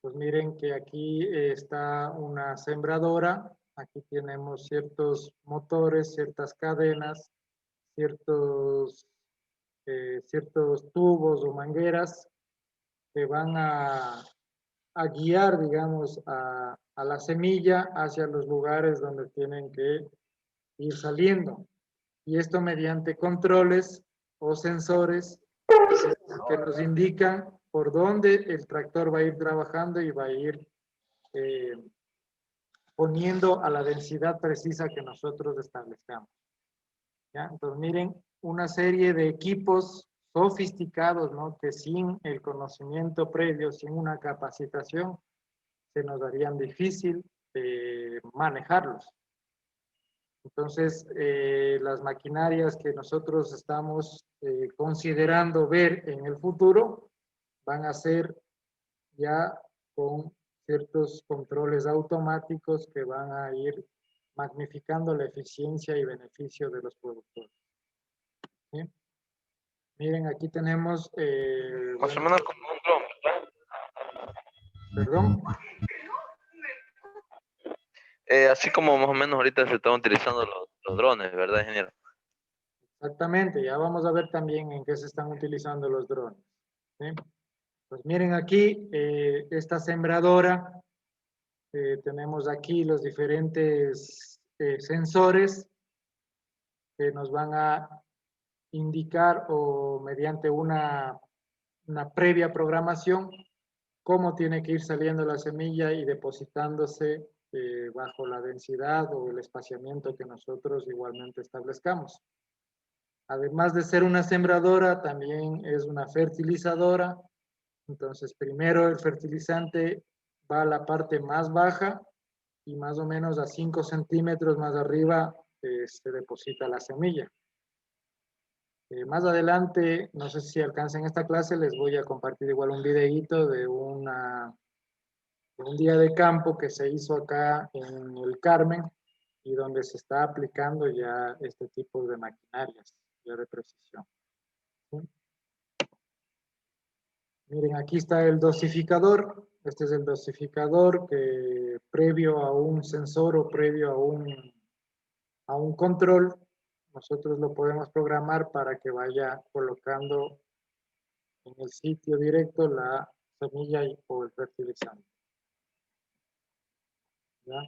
Pues miren que aquí está una sembradora, aquí tenemos ciertos motores, ciertas cadenas, ciertos tubos o mangueras que van a guiar, digamos, a la semilla hacia los lugares donde tienen que ir saliendo. Y esto mediante controles o sensores que nos indican por dónde el tractor va a ir trabajando y va a ir poniendo a la densidad precisa que nosotros establezcamos. ¿Ya? Entonces, miren, una serie de equipos sofisticados, ¿no? Que sin el conocimiento previo, sin una capacitación, se nos harían difícil manejarlos. Entonces, las maquinarias que nosotros estamos considerando ver en el futuro van a ser ya con ciertos controles automáticos que van a ir magnificando la eficiencia y beneficio de los productores. ¿Sí? Miren, aquí tenemos... Más o menos como un dron, ¿verdad? ¿Perdón? Así como más o menos ahorita se están utilizando los drones, ¿verdad, ingeniero? Exactamente, ya vamos a ver también en qué se están utilizando los drones. ¿Sí? Pues miren aquí, esta sembradora, tenemos aquí los diferentes sensores que nos van a indicar o mediante una previa programación cómo tiene que ir saliendo la semilla y depositándose bajo la densidad o el espaciamiento que nosotros igualmente establezcamos. Además de ser una sembradora, también es una fertilizadora. Entonces, primero el fertilizante va a la parte más baja y más o menos a 5 centímetros más arriba se deposita la semilla. Más adelante, no sé si alcancen esta clase, les voy a compartir igual un videíto de un día de campo que se hizo acá en el Carmen, y donde se está aplicando ya este tipo de maquinarias ya de precisión. ¿Sí? Miren, aquí está el dosificador. Este es el dosificador que previo a un sensor o previo a un control, nosotros lo podemos programar para que vaya colocando en el sitio directo la semilla o el fertilizante. ¿Ya?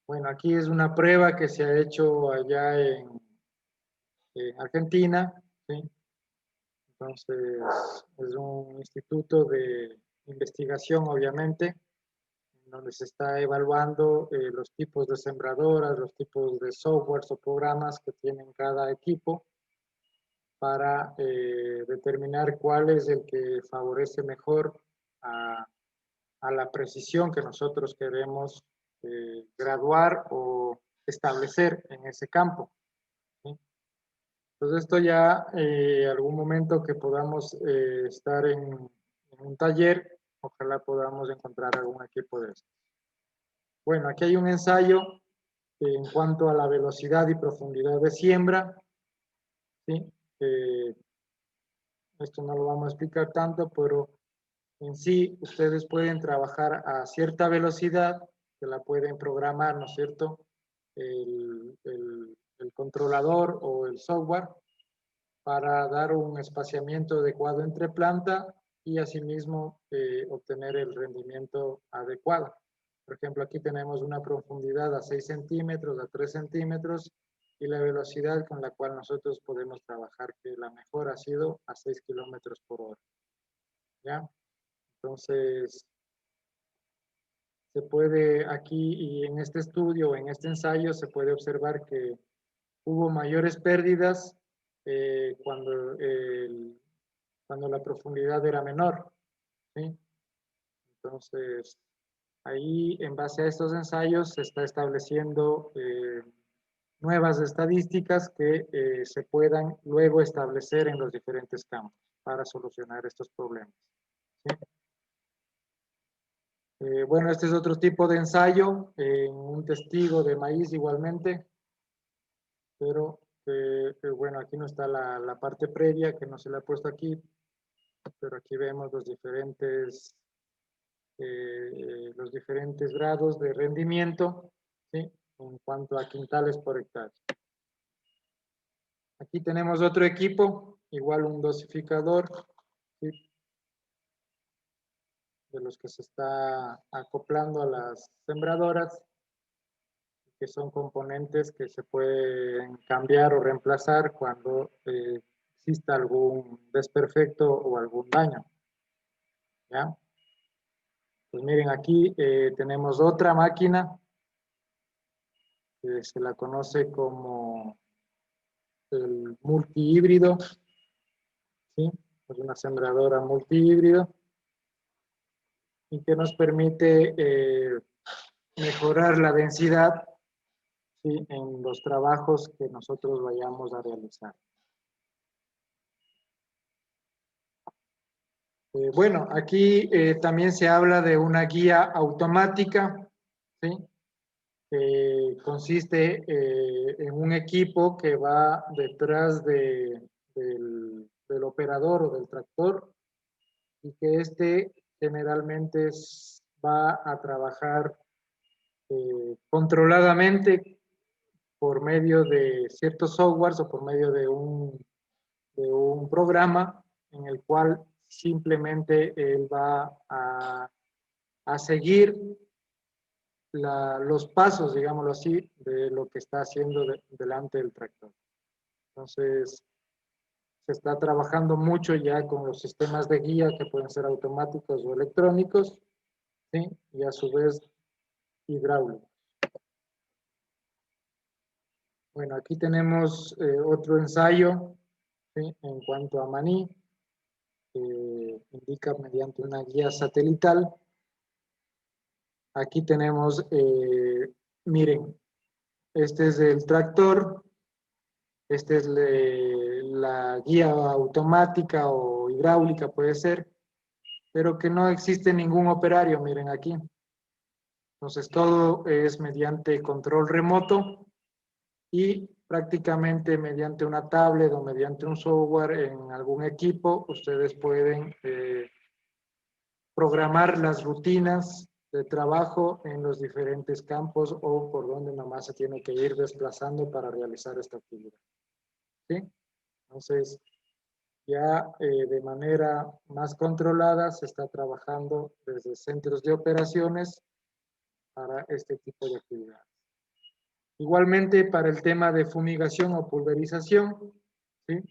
Bueno, aquí es una prueba que se ha hecho allá en Argentina, ¿sí? Entonces, es un instituto de investigación, obviamente, donde se está evaluando los tipos de sembradoras, los tipos de softwares o programas que tienen cada equipo para determinar cuál es el que favorece mejor a la precisión que nosotros queremos graduar o establecer en ese campo. ¿Sí? Entonces esto ya algún momento que podamos estar en un taller, ojalá podamos encontrar algún equipo de esto. Bueno, aquí hay un ensayo en cuanto a la velocidad y profundidad de siembra. ¿Sí? Esto no lo vamos a explicar tanto, pero en sí ustedes pueden trabajar a cierta velocidad, que la pueden programar, ¿no es cierto? El controlador o el software para dar un espaciamiento adecuado entre planta y asimismo obtener el rendimiento adecuado. Por ejemplo, aquí tenemos una profundidad a 6 centímetros, a 3 centímetros y la velocidad con la cual nosotros podemos trabajar, que la mejor ha sido a 6 kilómetros por hora. ¿Ya? Entonces, se puede aquí y en este estudio, en este ensayo, se puede observar que hubo mayores pérdidas cuando la profundidad era menor. ¿Sí? Entonces, ahí en base a estos ensayos se está estableciendo nuevas estadísticas que se puedan luego establecer en los diferentes campos para solucionar estos problemas. ¿Sí? Bueno, este es otro tipo de ensayo en un testigo de maíz igualmente, pero bueno, aquí no está la parte previa que no se le ha puesto aquí, pero aquí vemos los diferentes grados de rendimiento, ¿sí? En cuanto a quintales por hectárea. Aquí tenemos otro equipo, igual un dosificador, ¿sí? De los que se está acoplando a las sembradoras, que son componentes que se pueden cambiar o reemplazar cuando exista algún desperfecto o algún daño. ¿Ya? Pues miren, aquí tenemos otra máquina que se la conoce como el multihíbrido, ¿sí? Es una sembradora multihíbrido y que nos permite mejorar la densidad, ¿sí? En los trabajos que nosotros vayamos a realizar. Bueno, aquí también se habla de una guía automática, ¿sí? Consiste en un equipo que va detrás del operador o del tractor y que este generalmente va a trabajar controladamente por medio de ciertos softwares o por medio de un programa en el cual simplemente él va a seguir los pasos, digámoslo así, de lo que está haciendo delante del tractor. Entonces, se está trabajando mucho ya con los sistemas de guía que pueden ser automáticos o electrónicos, ¿sí? Y a su vez hidráulicos. Bueno, aquí tenemos otro ensayo, ¿sí? En cuanto a maní, indica mediante una guía satelital. Aquí tenemos, miren, este es el tractor, esta es la guía automática o hidráulica puede ser, pero que no existe ningún operario, miren aquí. Entonces todo es mediante control remoto y prácticamente mediante una tablet o mediante un software en algún equipo, ustedes pueden programar las rutinas de trabajo en los diferentes campos o por donde nomás se tiene que ir desplazando para realizar esta actividad. ¿Sí? Entonces, ya de manera más controlada se está trabajando desde centros de operaciones para este tipo de actividades. Igualmente para el tema de fumigación o pulverización, ¿sí?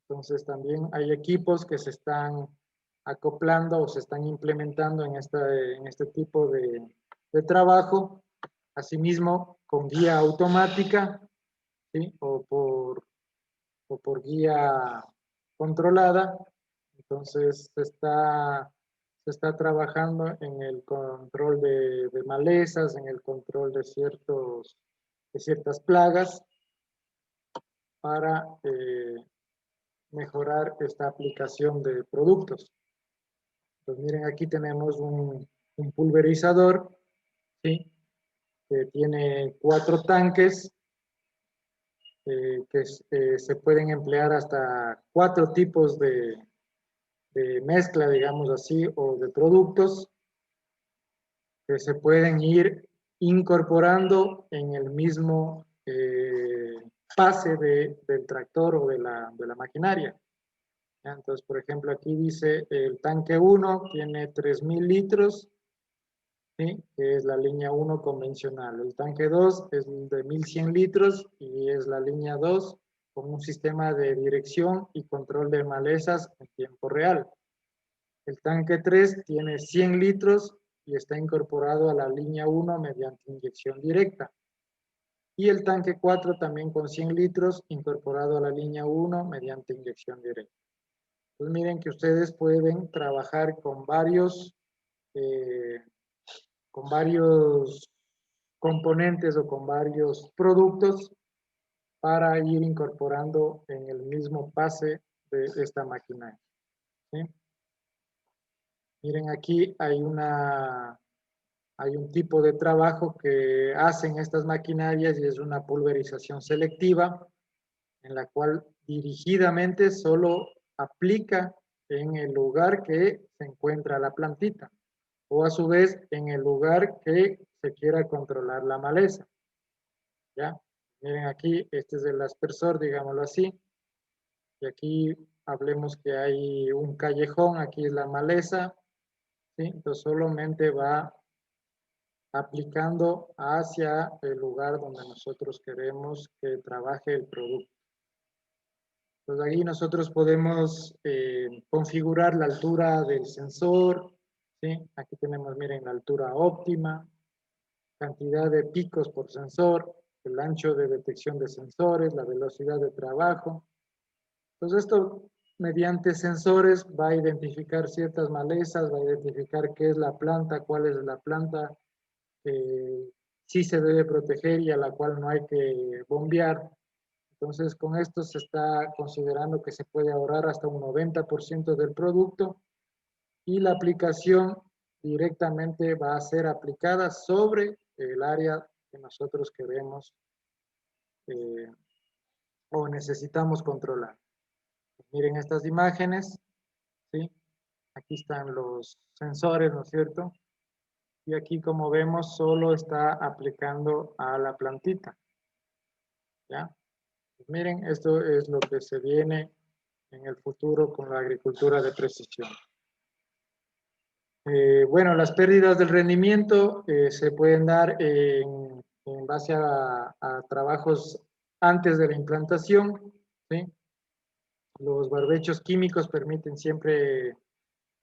Entonces también hay equipos que se están acoplando o se están implementando en este tipo de trabajo, asimismo con guía automática, ¿sí? o por guía controlada. Entonces se está trabajando en el control de malezas, en el control de ciertas plagas para mejorar esta aplicación de productos. Entonces miren, aquí tenemos un pulverizador, ¿sí? Que tiene 4 tanques que se pueden emplear hasta 4 tipos de mezcla, digamos así, o de productos que se pueden ir incorporando en el mismo pase del tractor o de la maquinaria. ¿Ya? Entonces, por ejemplo, aquí dice el tanque 1 tiene 3.000 litros, ¿sí? Que es la línea 1 convencional. El tanque 2 es de 1.100 litros y es la línea 2 con un sistema de dirección y control de malezas en tiempo real. El tanque 3 tiene 100 litros y está incorporado a la línea 1 mediante inyección directa. Y el tanque 4 también con 100 litros incorporado a la línea 1 mediante inyección directa. Pues miren que ustedes pueden trabajar con varios componentes o con varios productos para ir incorporando en el mismo pase de esta maquinaria. ¿Sí? Miren, aquí hay un tipo de trabajo que hacen estas maquinarias y es una pulverización selectiva en la cual dirigidamente solo aplica en el lugar que se encuentra la plantita o a su vez en el lugar que se quiera controlar la maleza. ¿Ya? Miren aquí, este es el aspersor, digámoslo así, y aquí hablemos que hay un callejón, aquí es la maleza, ¿sí? Entonces solamente va aplicando hacia el lugar donde nosotros queremos que trabaje el producto. Entonces ahí nosotros podemos configurar la altura del sensor, ¿sí? Aquí tenemos, miren, la altura óptima, cantidad de picos por sensor, el ancho de detección de sensores, la velocidad de trabajo. Entonces esto mediante sensores va a identificar ciertas malezas, va a identificar qué es la planta, cuál es la planta que sí se debe proteger y a la cual no hay que bombear. Entonces con esto se está considerando que se puede ahorrar hasta un 90% del producto y la aplicación directamente va a ser aplicada sobre el área que nosotros queremos o necesitamos controlar. Miren estas imágenes, ¿sí? Aquí están los sensores, ¿no es cierto? Y aquí, como vemos, solo está aplicando a la plantita. ¿Ya? Pues miren, esto es lo que se viene en el futuro con la agricultura de precisión. Bueno, las pérdidas del rendimiento se pueden dar en base a trabajos antes de la implantación, ¿sí? Los barbechos químicos permiten siempre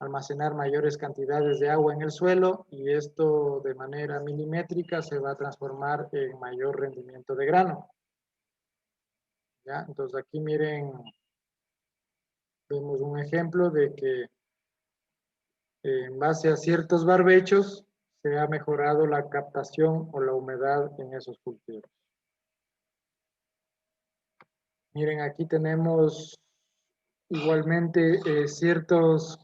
almacenar mayores cantidades de agua en el suelo y esto de manera milimétrica se va a transformar en mayor rendimiento de grano. ¿Ya? Entonces aquí miren, vemos un ejemplo de que en base a ciertos barbechos se ha mejorado la captación o la humedad en esos cultivos. Miren, aquí tenemos igualmente ciertos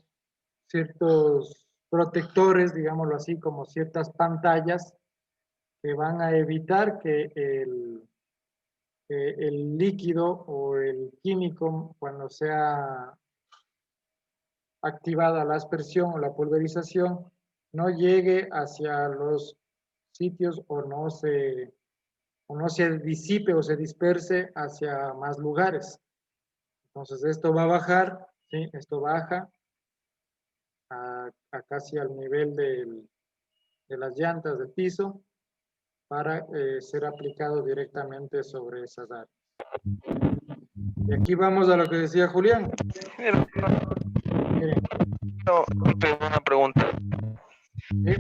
protectores, digámoslo así, como ciertas pantallas que van a evitar que el líquido o el químico, cuando sea activada la aspersión o la pulverización, no llegue hacia los sitios o no se disipe o se disperse hacia más lugares. Entonces esto va a bajar, ¿sí? Esto baja a casi al nivel de las llantas del piso para ser aplicado directamente sobre esas áreas. Y aquí vamos a lo que decía Julián. Miren. No, una pregunta. ¿Sí?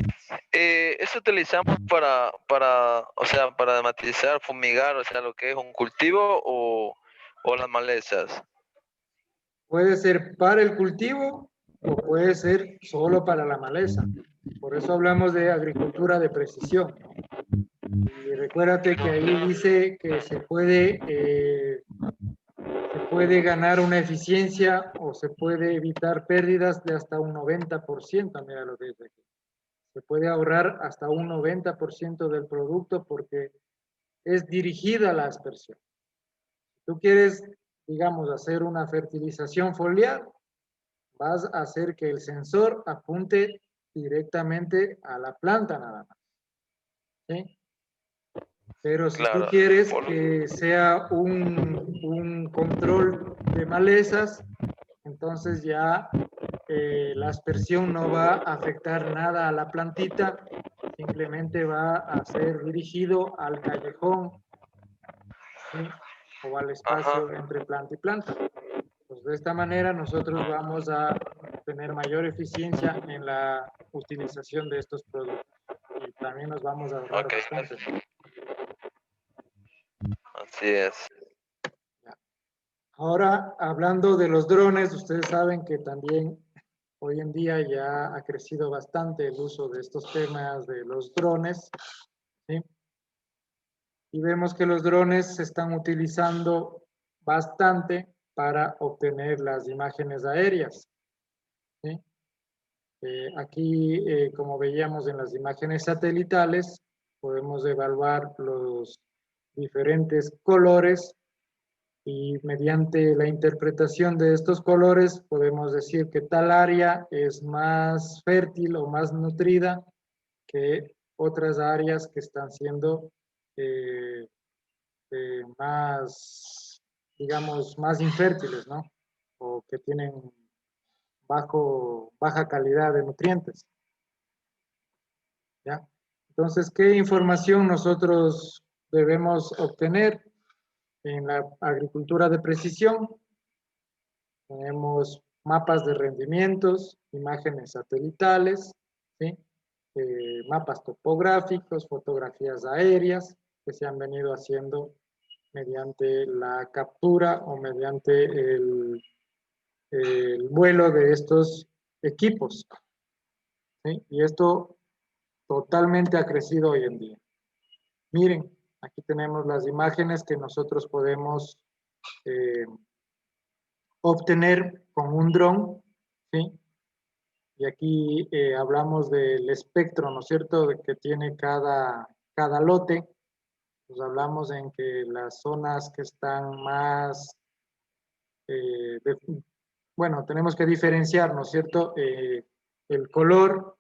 ¿Eso utilizamos o sea, para matizar, fumigar, o sea, lo que es un cultivo o las malezas? Puede ser para el cultivo o puede ser solo para la maleza. Por eso hablamos de agricultura de precisión. Y recuérdate que ahí dice que se puede ganar una eficiencia o se puede evitar pérdidas de hasta un 90%. Mira lo que dice aquí. Se puede ahorrar hasta un 90% del producto porque es dirigida la aspersión. Si tú quieres, digamos, hacer una fertilización foliar, vas a hacer que el sensor apunte directamente a la planta nada más. ¿Sí? Pero si tú quieres que sea un control de malezas, entonces ya la aspersión no va a afectar nada a la plantita, simplemente va a ser dirigido al callejón, ¿sí? O al espacio entre planta y planta. Pues de esta manera nosotros vamos a tener mayor eficiencia en la utilización de estos productos y también nos vamos a ahorrar bastante. Así es. Ahora, hablando de los drones, ustedes saben que también hoy en día ya ha crecido bastante el uso de estos temas de los drones, ¿sí? Y vemos que los drones se están utilizando bastante para obtener las imágenes aéreas, ¿sí? Aquí, como veíamos en las imágenes satelitales, podemos evaluar los diferentes colores y mediante la interpretación de estos colores podemos decir que tal área es más fértil o más nutrida que otras áreas que están siendo más, digamos, más infértiles, ¿no? O que tienen baja calidad de nutrientes. ¿Ya? Entonces, ¿qué información nosotros debemos obtener en la agricultura de precisión? Tenemos mapas de rendimientos, imágenes satelitales, ¿sí? Mapas topográficos, fotografías aéreas que se han venido haciendo mediante la captura o mediante el vuelo de estos equipos, ¿sí? Y esto totalmente ha crecido hoy en día. Miren, aquí tenemos las imágenes que nosotros podemos obtener con un dron, ¿sí? Y aquí hablamos del espectro, ¿no es cierto?, de que tiene cada lote. Pues hablamos en que las zonas que están más, bueno, tenemos que diferenciar, ¿no es cierto?, el color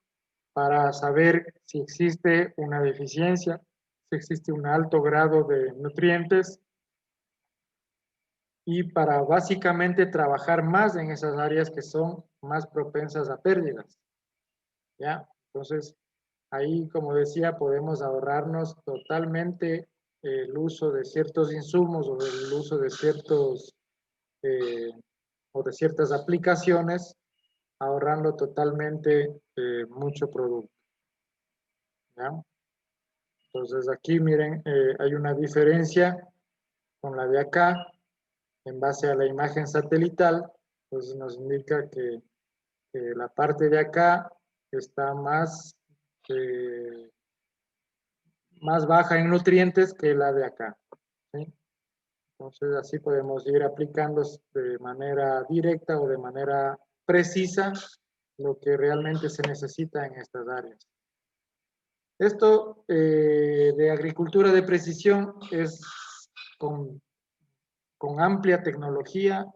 para saber si existe una deficiencia, si existe un alto grado de nutrientes y para básicamente trabajar más en esas áreas que son más propensas a pérdidas. ¿Ya? Entonces, ahí, como decía, podemos ahorrarnos totalmente el uso de ciertos insumos o el uso de ciertos o de ciertas aplicaciones, ahorrando totalmente mucho producto. ¿Ya? Entonces, aquí miren, hay una diferencia con la de acá, en base a la imagen satelital, pues nos indica que la parte de acá está más baja en nutrientes que la de acá, ¿sí? Entonces así podemos ir aplicando de manera directa o de manera precisa lo que realmente se necesita en estas áreas. Esto de agricultura de precisión es con amplia tecnología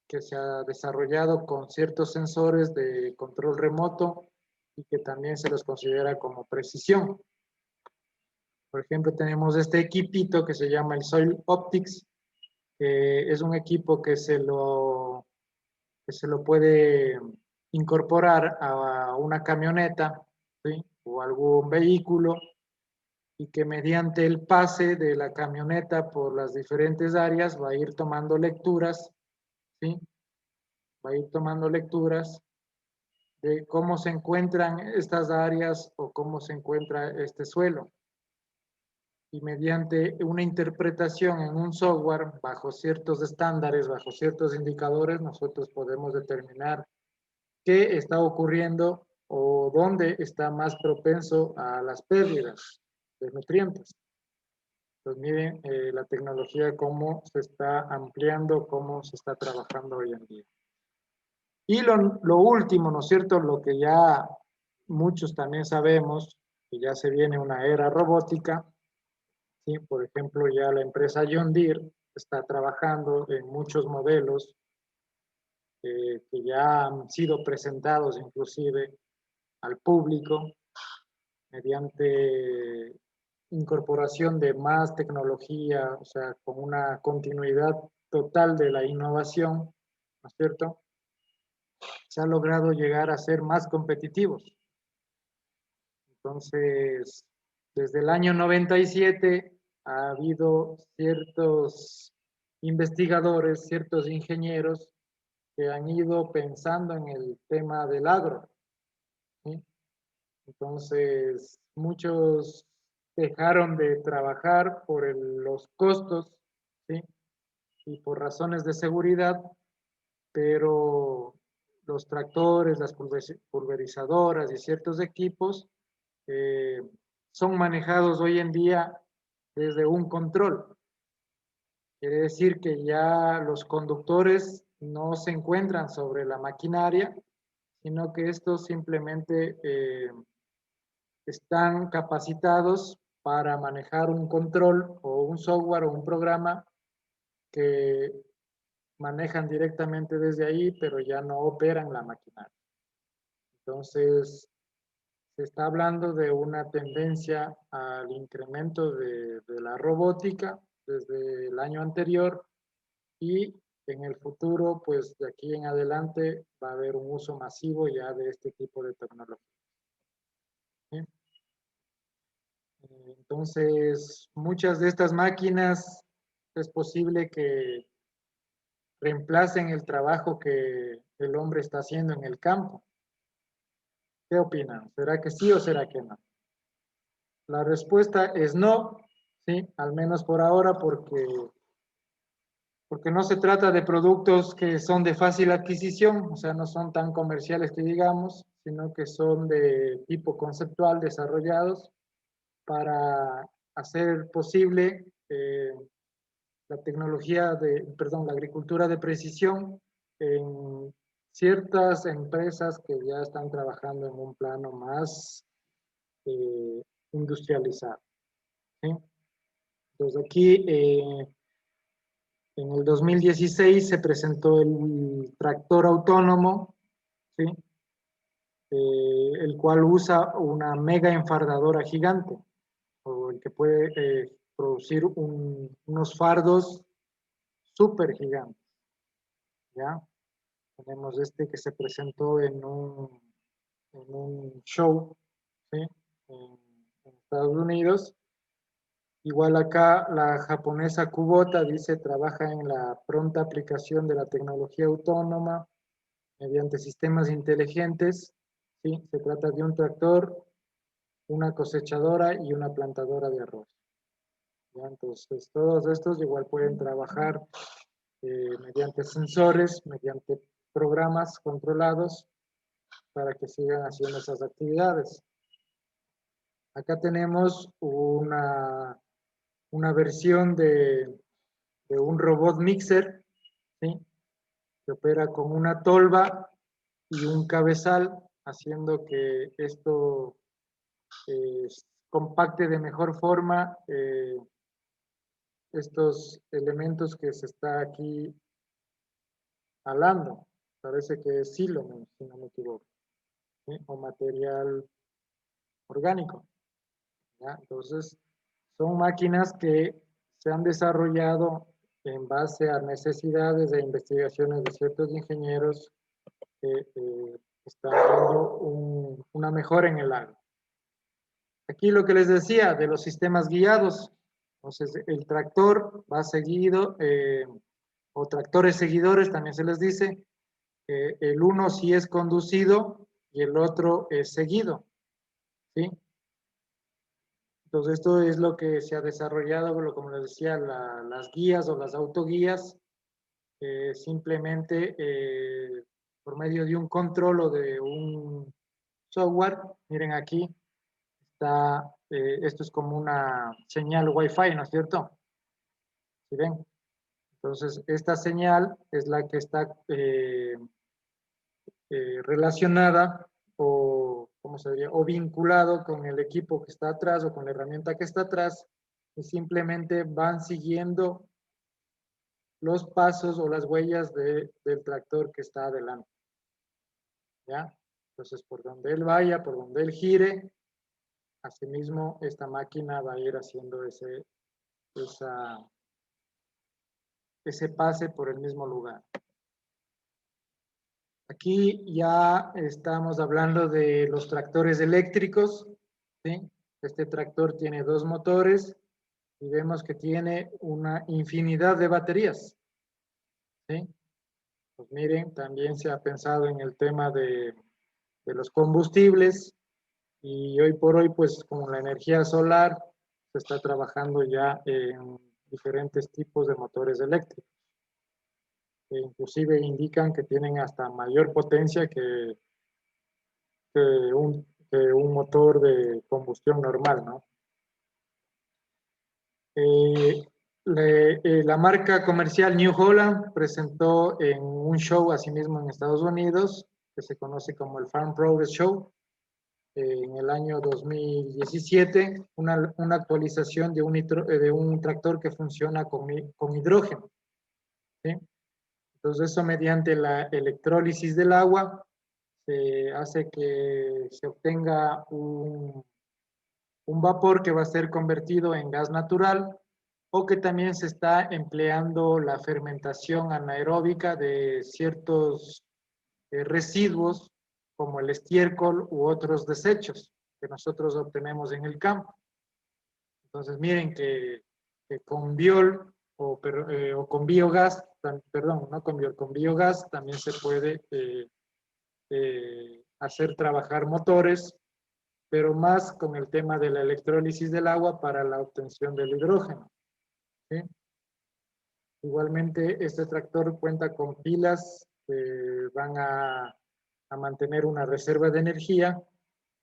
que se ha desarrollado con ciertos sensores de control remoto y que también se los considera como precisión. Por ejemplo, tenemos este equipito que se llama el Soil Optics. Es un equipo que se lo puede incorporar a una camioneta, ¿sí? O algún vehículo, y que mediante el pase de la camioneta por las diferentes áreas va a ir tomando lecturas, ¿sí? Va a ir tomando lecturas de cómo se encuentran estas áreas o cómo se encuentra este suelo. Y mediante una interpretación en un software bajo ciertos estándares, bajo ciertos indicadores, nosotros podemos determinar qué está ocurriendo o dónde está más propenso a las pérdidas de nutrientes. Pues miren la tecnología, cómo se está ampliando, cómo se está trabajando hoy en día. Y lo último, ¿no es cierto? Lo que ya muchos también sabemos, que ya se viene una era robótica, ¿sí? Por ejemplo, ya la empresa John Deere está trabajando en muchos modelos que ya han sido presentados inclusive al público mediante incorporación de más tecnología, o sea, con una continuidad total de la innovación, ¿no es cierto? Se ha logrado llegar a ser más competitivos. Entonces, desde el año 97 ha habido ciertos investigadores, ciertos ingenieros que han ido pensando en el tema del agro, ¿sí? Entonces, muchos dejaron de trabajar por los costos, ¿sí? Y por razones de seguridad, pero los tractores, las pulverizadoras y ciertos equipos son manejados hoy en día desde un control. Quiere decir que ya los conductores no se encuentran sobre la maquinaria, sino que estos simplemente están capacitados para manejar un control o un software o un programa que manejan directamente desde ahí, pero ya no operan la maquinaria. Entonces, se está hablando de una tendencia al incremento de la robótica desde el año anterior y en el futuro, pues de aquí en adelante va a haber un uso masivo ya de este tipo de tecnología. ¿Sí? Entonces, muchas de estas máquinas es posible que reemplacen el trabajo que el hombre está haciendo en el campo. ¿Qué opinan? ¿Será que sí o será que no? La respuesta es no, ¿sí? Al menos por ahora, porque no se trata de productos que son de fácil adquisición, o sea, no son tan comerciales que digamos, sino que son de tipo conceptual desarrollados para hacer posible la tecnología la agricultura de precisión en ciertas empresas que ya están trabajando en un plano más industrializado. ¿Sí? Entonces aquí en el 2016 se presentó el tractor autónomo, ¿sí? El cual usa una mega enfardadora gigante, o el que puede producir unos fardos súper gigantes. ¿Ya? Tenemos este que se presentó en un show, ¿sí? en Estados Unidos. Igual acá la japonesa Kubota dice trabaja en la pronta aplicación de la tecnología autónoma mediante sistemas inteligentes. ¿Sí? Se trata de un tractor, una cosechadora y una plantadora de arroz. ¿Ya? Entonces todos estos igual pueden trabajar mediante sensores, mediante programas controlados para que sigan haciendo esas actividades. Acá tenemos una versión de un robot mixer, ¿sí? Que opera con una tolva y un cabezal, haciendo que esto compacte de mejor forma estos elementos que se está aquí hablando. Parece que es silo, si no me equivoco, ¿sí? O material orgánico, ¿ya? Entonces, son máquinas que se han desarrollado en base a necesidades de investigaciones de ciertos ingenieros que están dando una mejora en el área. Aquí lo que les decía de los sistemas guiados. Entonces, el tractor va seguido, o tractores seguidores también se les dice. El uno sí es conducido y el otro es seguido, ¿sí? Entonces, esto es lo que se ha desarrollado, como les decía, las guías o las autoguías, simplemente por medio de un control o de un software. Miren aquí, está, esto es como una señal Wi-Fi, ¿no es cierto? ¿Sí ven? Entonces, esta señal es la que está relacionada o, ¿cómo se diría? O vinculado con el equipo que está atrás o con la herramienta que está atrás, y simplemente van siguiendo los pasos o las huellas del tractor que está adelante. ¿Ya? Entonces, por donde él vaya, por donde él gire, asimismo esta máquina va a ir haciendo ese pase por el mismo lugar. Aquí ya estamos hablando de los tractores eléctricos, ¿sí? Este tractor tiene 2 motores y vemos que tiene una infinidad de baterías, ¿sí? Pues miren, también se ha pensado en el tema de los combustibles, y hoy por hoy, pues con la energía solar, se está trabajando ya en diferentes tipos de motores eléctricos, que inclusive indican que tienen hasta mayor potencia que un motor de combustión normal, ¿no? La marca comercial New Holland presentó en un show, asimismo en Estados Unidos, que se conoce como el Farm Progress Show, en el año 2017, una actualización de un tractor que funciona con hidrógeno, ¿sí? Entonces, eso mediante la electrólisis del agua se hace que se obtenga un vapor que va a ser convertido en gas natural, o que también se está empleando la fermentación anaeróbica de ciertos residuos como el estiércol u otros desechos que nosotros obtenemos en el campo. Entonces miren que con biol o con biogás, perdón, no con biol, con biogás también se puede hacer trabajar motores, pero más con el tema de la electrólisis del agua para la obtención del hidrógeno, ¿sí? Igualmente, este tractor cuenta con pilas que van a mantener una reserva de energía.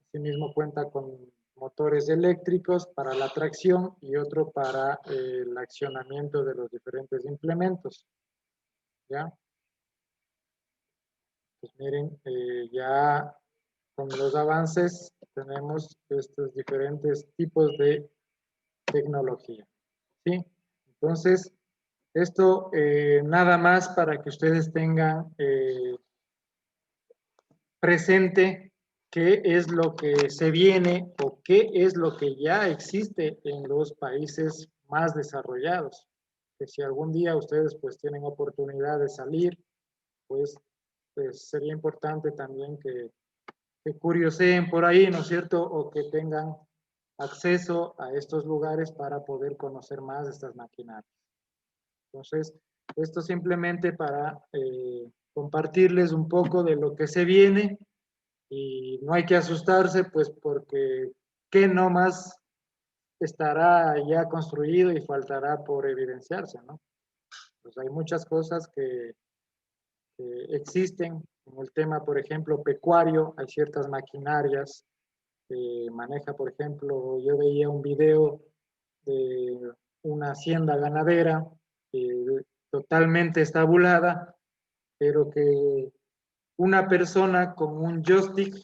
Asimismo, cuenta con motores eléctricos para la tracción y otro para el accionamiento de los diferentes implementos. ¿Ya? Pues miren, ya con los avances tenemos estos diferentes tipos de tecnología, ¿sí? Entonces, esto nada más para que ustedes tengan presente qué es lo que se viene o qué es lo que ya existe en los países más desarrollados. Que si algún día ustedes pues tienen oportunidad de salir, pues sería importante también que curioseen por ahí, ¿no es cierto? O que tengan acceso a estos lugares para poder conocer más de estas maquinarias. Entonces, esto simplemente para compartirles un poco de lo que se viene, y no hay que asustarse, pues porque qué no más estará ya construido y faltará por evidenciarse, ¿no? Pues hay muchas cosas que existen en el tema, por ejemplo, pecuario. Hay ciertas maquinarias que maneja, por ejemplo, yo veía un video de una hacienda ganadera totalmente estabulada, pero que una persona con un joystick,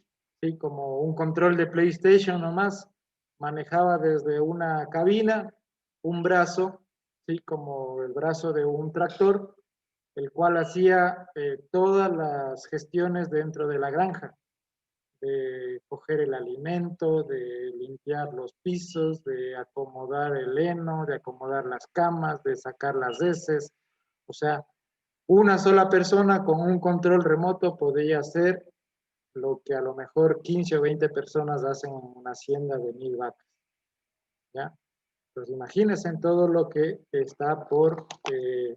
¿sí? Como un control de PlayStation nomás, manejaba desde una cabina un brazo, ¿sí? Como el brazo de un tractor, el cual hacía todas las gestiones dentro de la granja, de coger el alimento, de limpiar los pisos, de acomodar el heno, de acomodar las camas, de sacar las heces. O sea, una sola persona con un control remoto podía hacer lo que a lo mejor 15 o 20 personas hacen en una hacienda de 1000 vacas. ¿Ya? Pues imagínense en todo lo que está por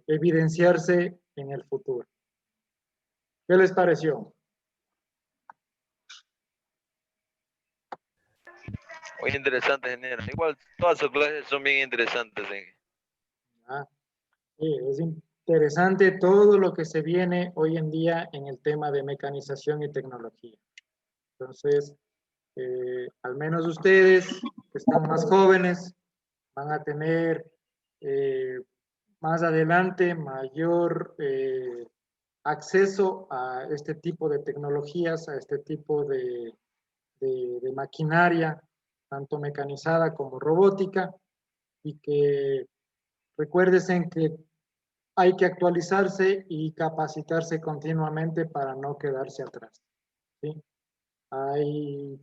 evidenciarse en el futuro. ¿Qué les pareció? Muy interesante, ingeniero. Igual todas sus clases son bien interesantes. Ah, sí, es interesante todo lo que se viene hoy en día en el tema de mecanización y tecnología. Entonces, al menos ustedes que están más jóvenes van a tener más adelante mayor acceso a este tipo de tecnologías, a este tipo de maquinaria, tanto mecanizada como robótica, y que recuérdense que hay que actualizarse y capacitarse continuamente para no quedarse atrás. ¿Sí?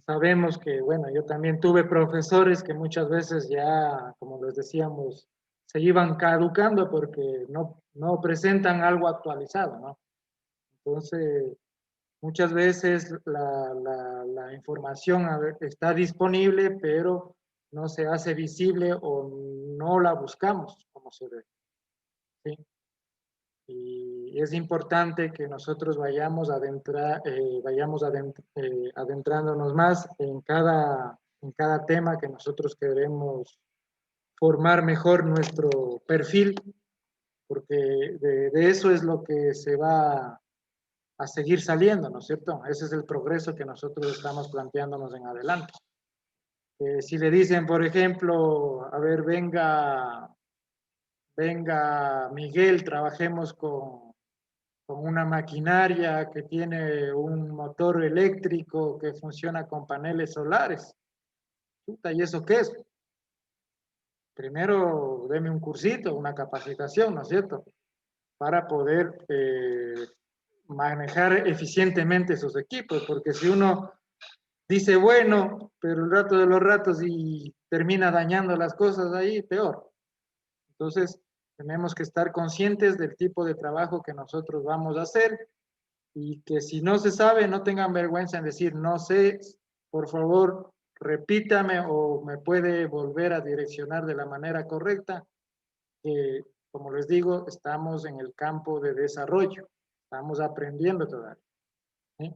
Sabemos que, bueno, yo también tuve profesores que muchas veces ya, como les decíamos, se iban caducando porque no presentan algo actualizado, ¿no? Entonces, muchas veces la información está disponible, pero no se hace visible o no la buscamos como se debe. ¿Sí? Y es importante que nosotros vayamos adentrándonos más en cada tema que nosotros queremos formar mejor nuestro perfil, porque de eso es lo que se va a seguir saliendo, ¿no es cierto? Ese es el progreso que nosotros estamos planteándonos en adelante. Si le dicen, por ejemplo, a ver, venga Miguel, trabajemos con una maquinaria que tiene un motor eléctrico que funciona con paneles solares. ¿Y eso qué es? Primero, deme un cursito, una capacitación, ¿no es cierto? Para poder manejar eficientemente esos equipos, porque si uno dice bueno, pero el rato de los ratos y termina dañando las cosas ahí, peor. Entonces, tenemos que estar conscientes del tipo de trabajo que nosotros vamos a hacer y que si no se sabe, no tengan vergüenza en decir no sé, por favor, repítame o me puede volver a direccionar de la manera correcta. Como les digo, estamos en el campo de desarrollo, estamos aprendiendo todavía. ¿Sí?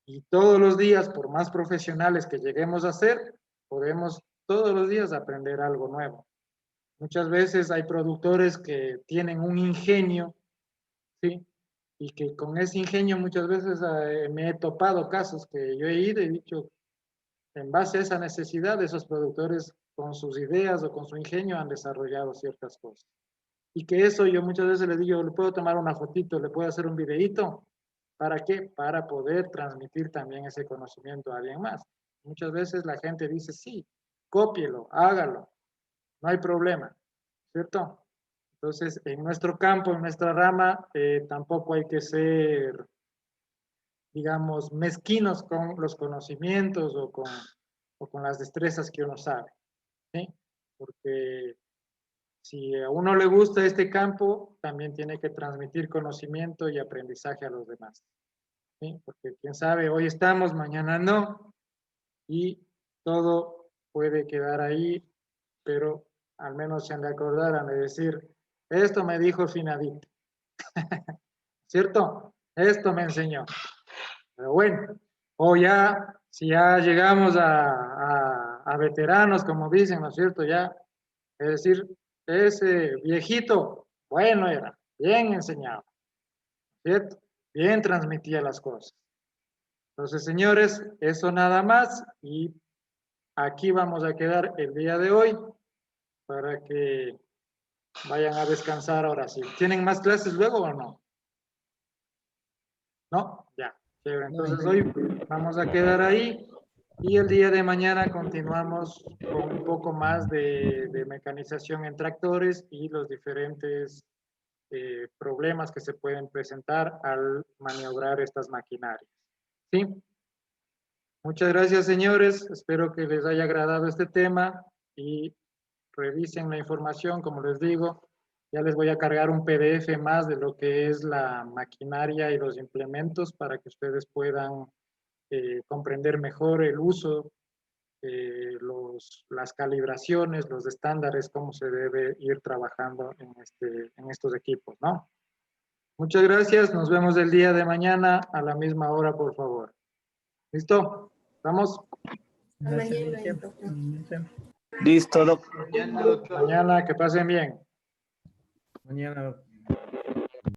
Y todos los días, por más profesionales que lleguemos a ser, podemos todos los días aprender algo nuevo. Muchas veces hay productores que tienen un ingenio, ¿sí? Y que con ese ingenio muchas veces me he topado casos que yo he ido y he dicho, en base a esa necesidad, esos productores con sus ideas o con su ingenio han desarrollado ciertas cosas. Y que eso yo muchas veces le digo, le puedo tomar una fotito, le puedo hacer un videíto. ¿Para qué? Para poder transmitir también ese conocimiento a alguien más. Muchas veces la gente dice, sí, cópielo, hágalo, no hay problema, ¿cierto? Entonces, en nuestro campo, en nuestra rama, tampoco hay que ser, digamos, mezquinos con los conocimientos o con las destrezas que uno sabe, ¿sí? Porque si a uno le gusta este campo, también tiene que transmitir conocimiento y aprendizaje a los demás, ¿sí? Porque quién sabe, hoy estamos, mañana no, y todo puede quedar ahí, pero al menos se han de acordar de decir, esto me dijo Finadito, ¿cierto? Esto me enseñó. Pero bueno, o ya, si ya llegamos a veteranos, como dicen, ¿no es cierto? Ya, es decir, ese viejito, bueno era, bien enseñado, ¿cierto? Bien transmitía las cosas. Entonces, señores, eso nada más y aquí vamos a quedar el día de hoy para que vayan a descansar ahora sí. ¿Tienen más clases luego o no? ¿No? Ya. Chévere, entonces hoy vamos a quedar ahí y el día de mañana continuamos con un poco más de mecanización en tractores y los diferentes problemas que se pueden presentar al maniobrar estas maquinarias. ¿Sí? Muchas gracias, señores. Espero que les haya agradado este tema y revisen la información, como les digo. Ya les voy a cargar un PDF más de lo que es la maquinaria y los implementos para que ustedes puedan comprender mejor el uso, las calibraciones, los estándares, cómo se debe ir trabajando en estos equipos, ¿no? Muchas gracias. Nos vemos el día de mañana a la misma hora, por favor. ¿Listo? ¿Vamos? Listo, doctor. Mañana, que pasen bien. Mañana.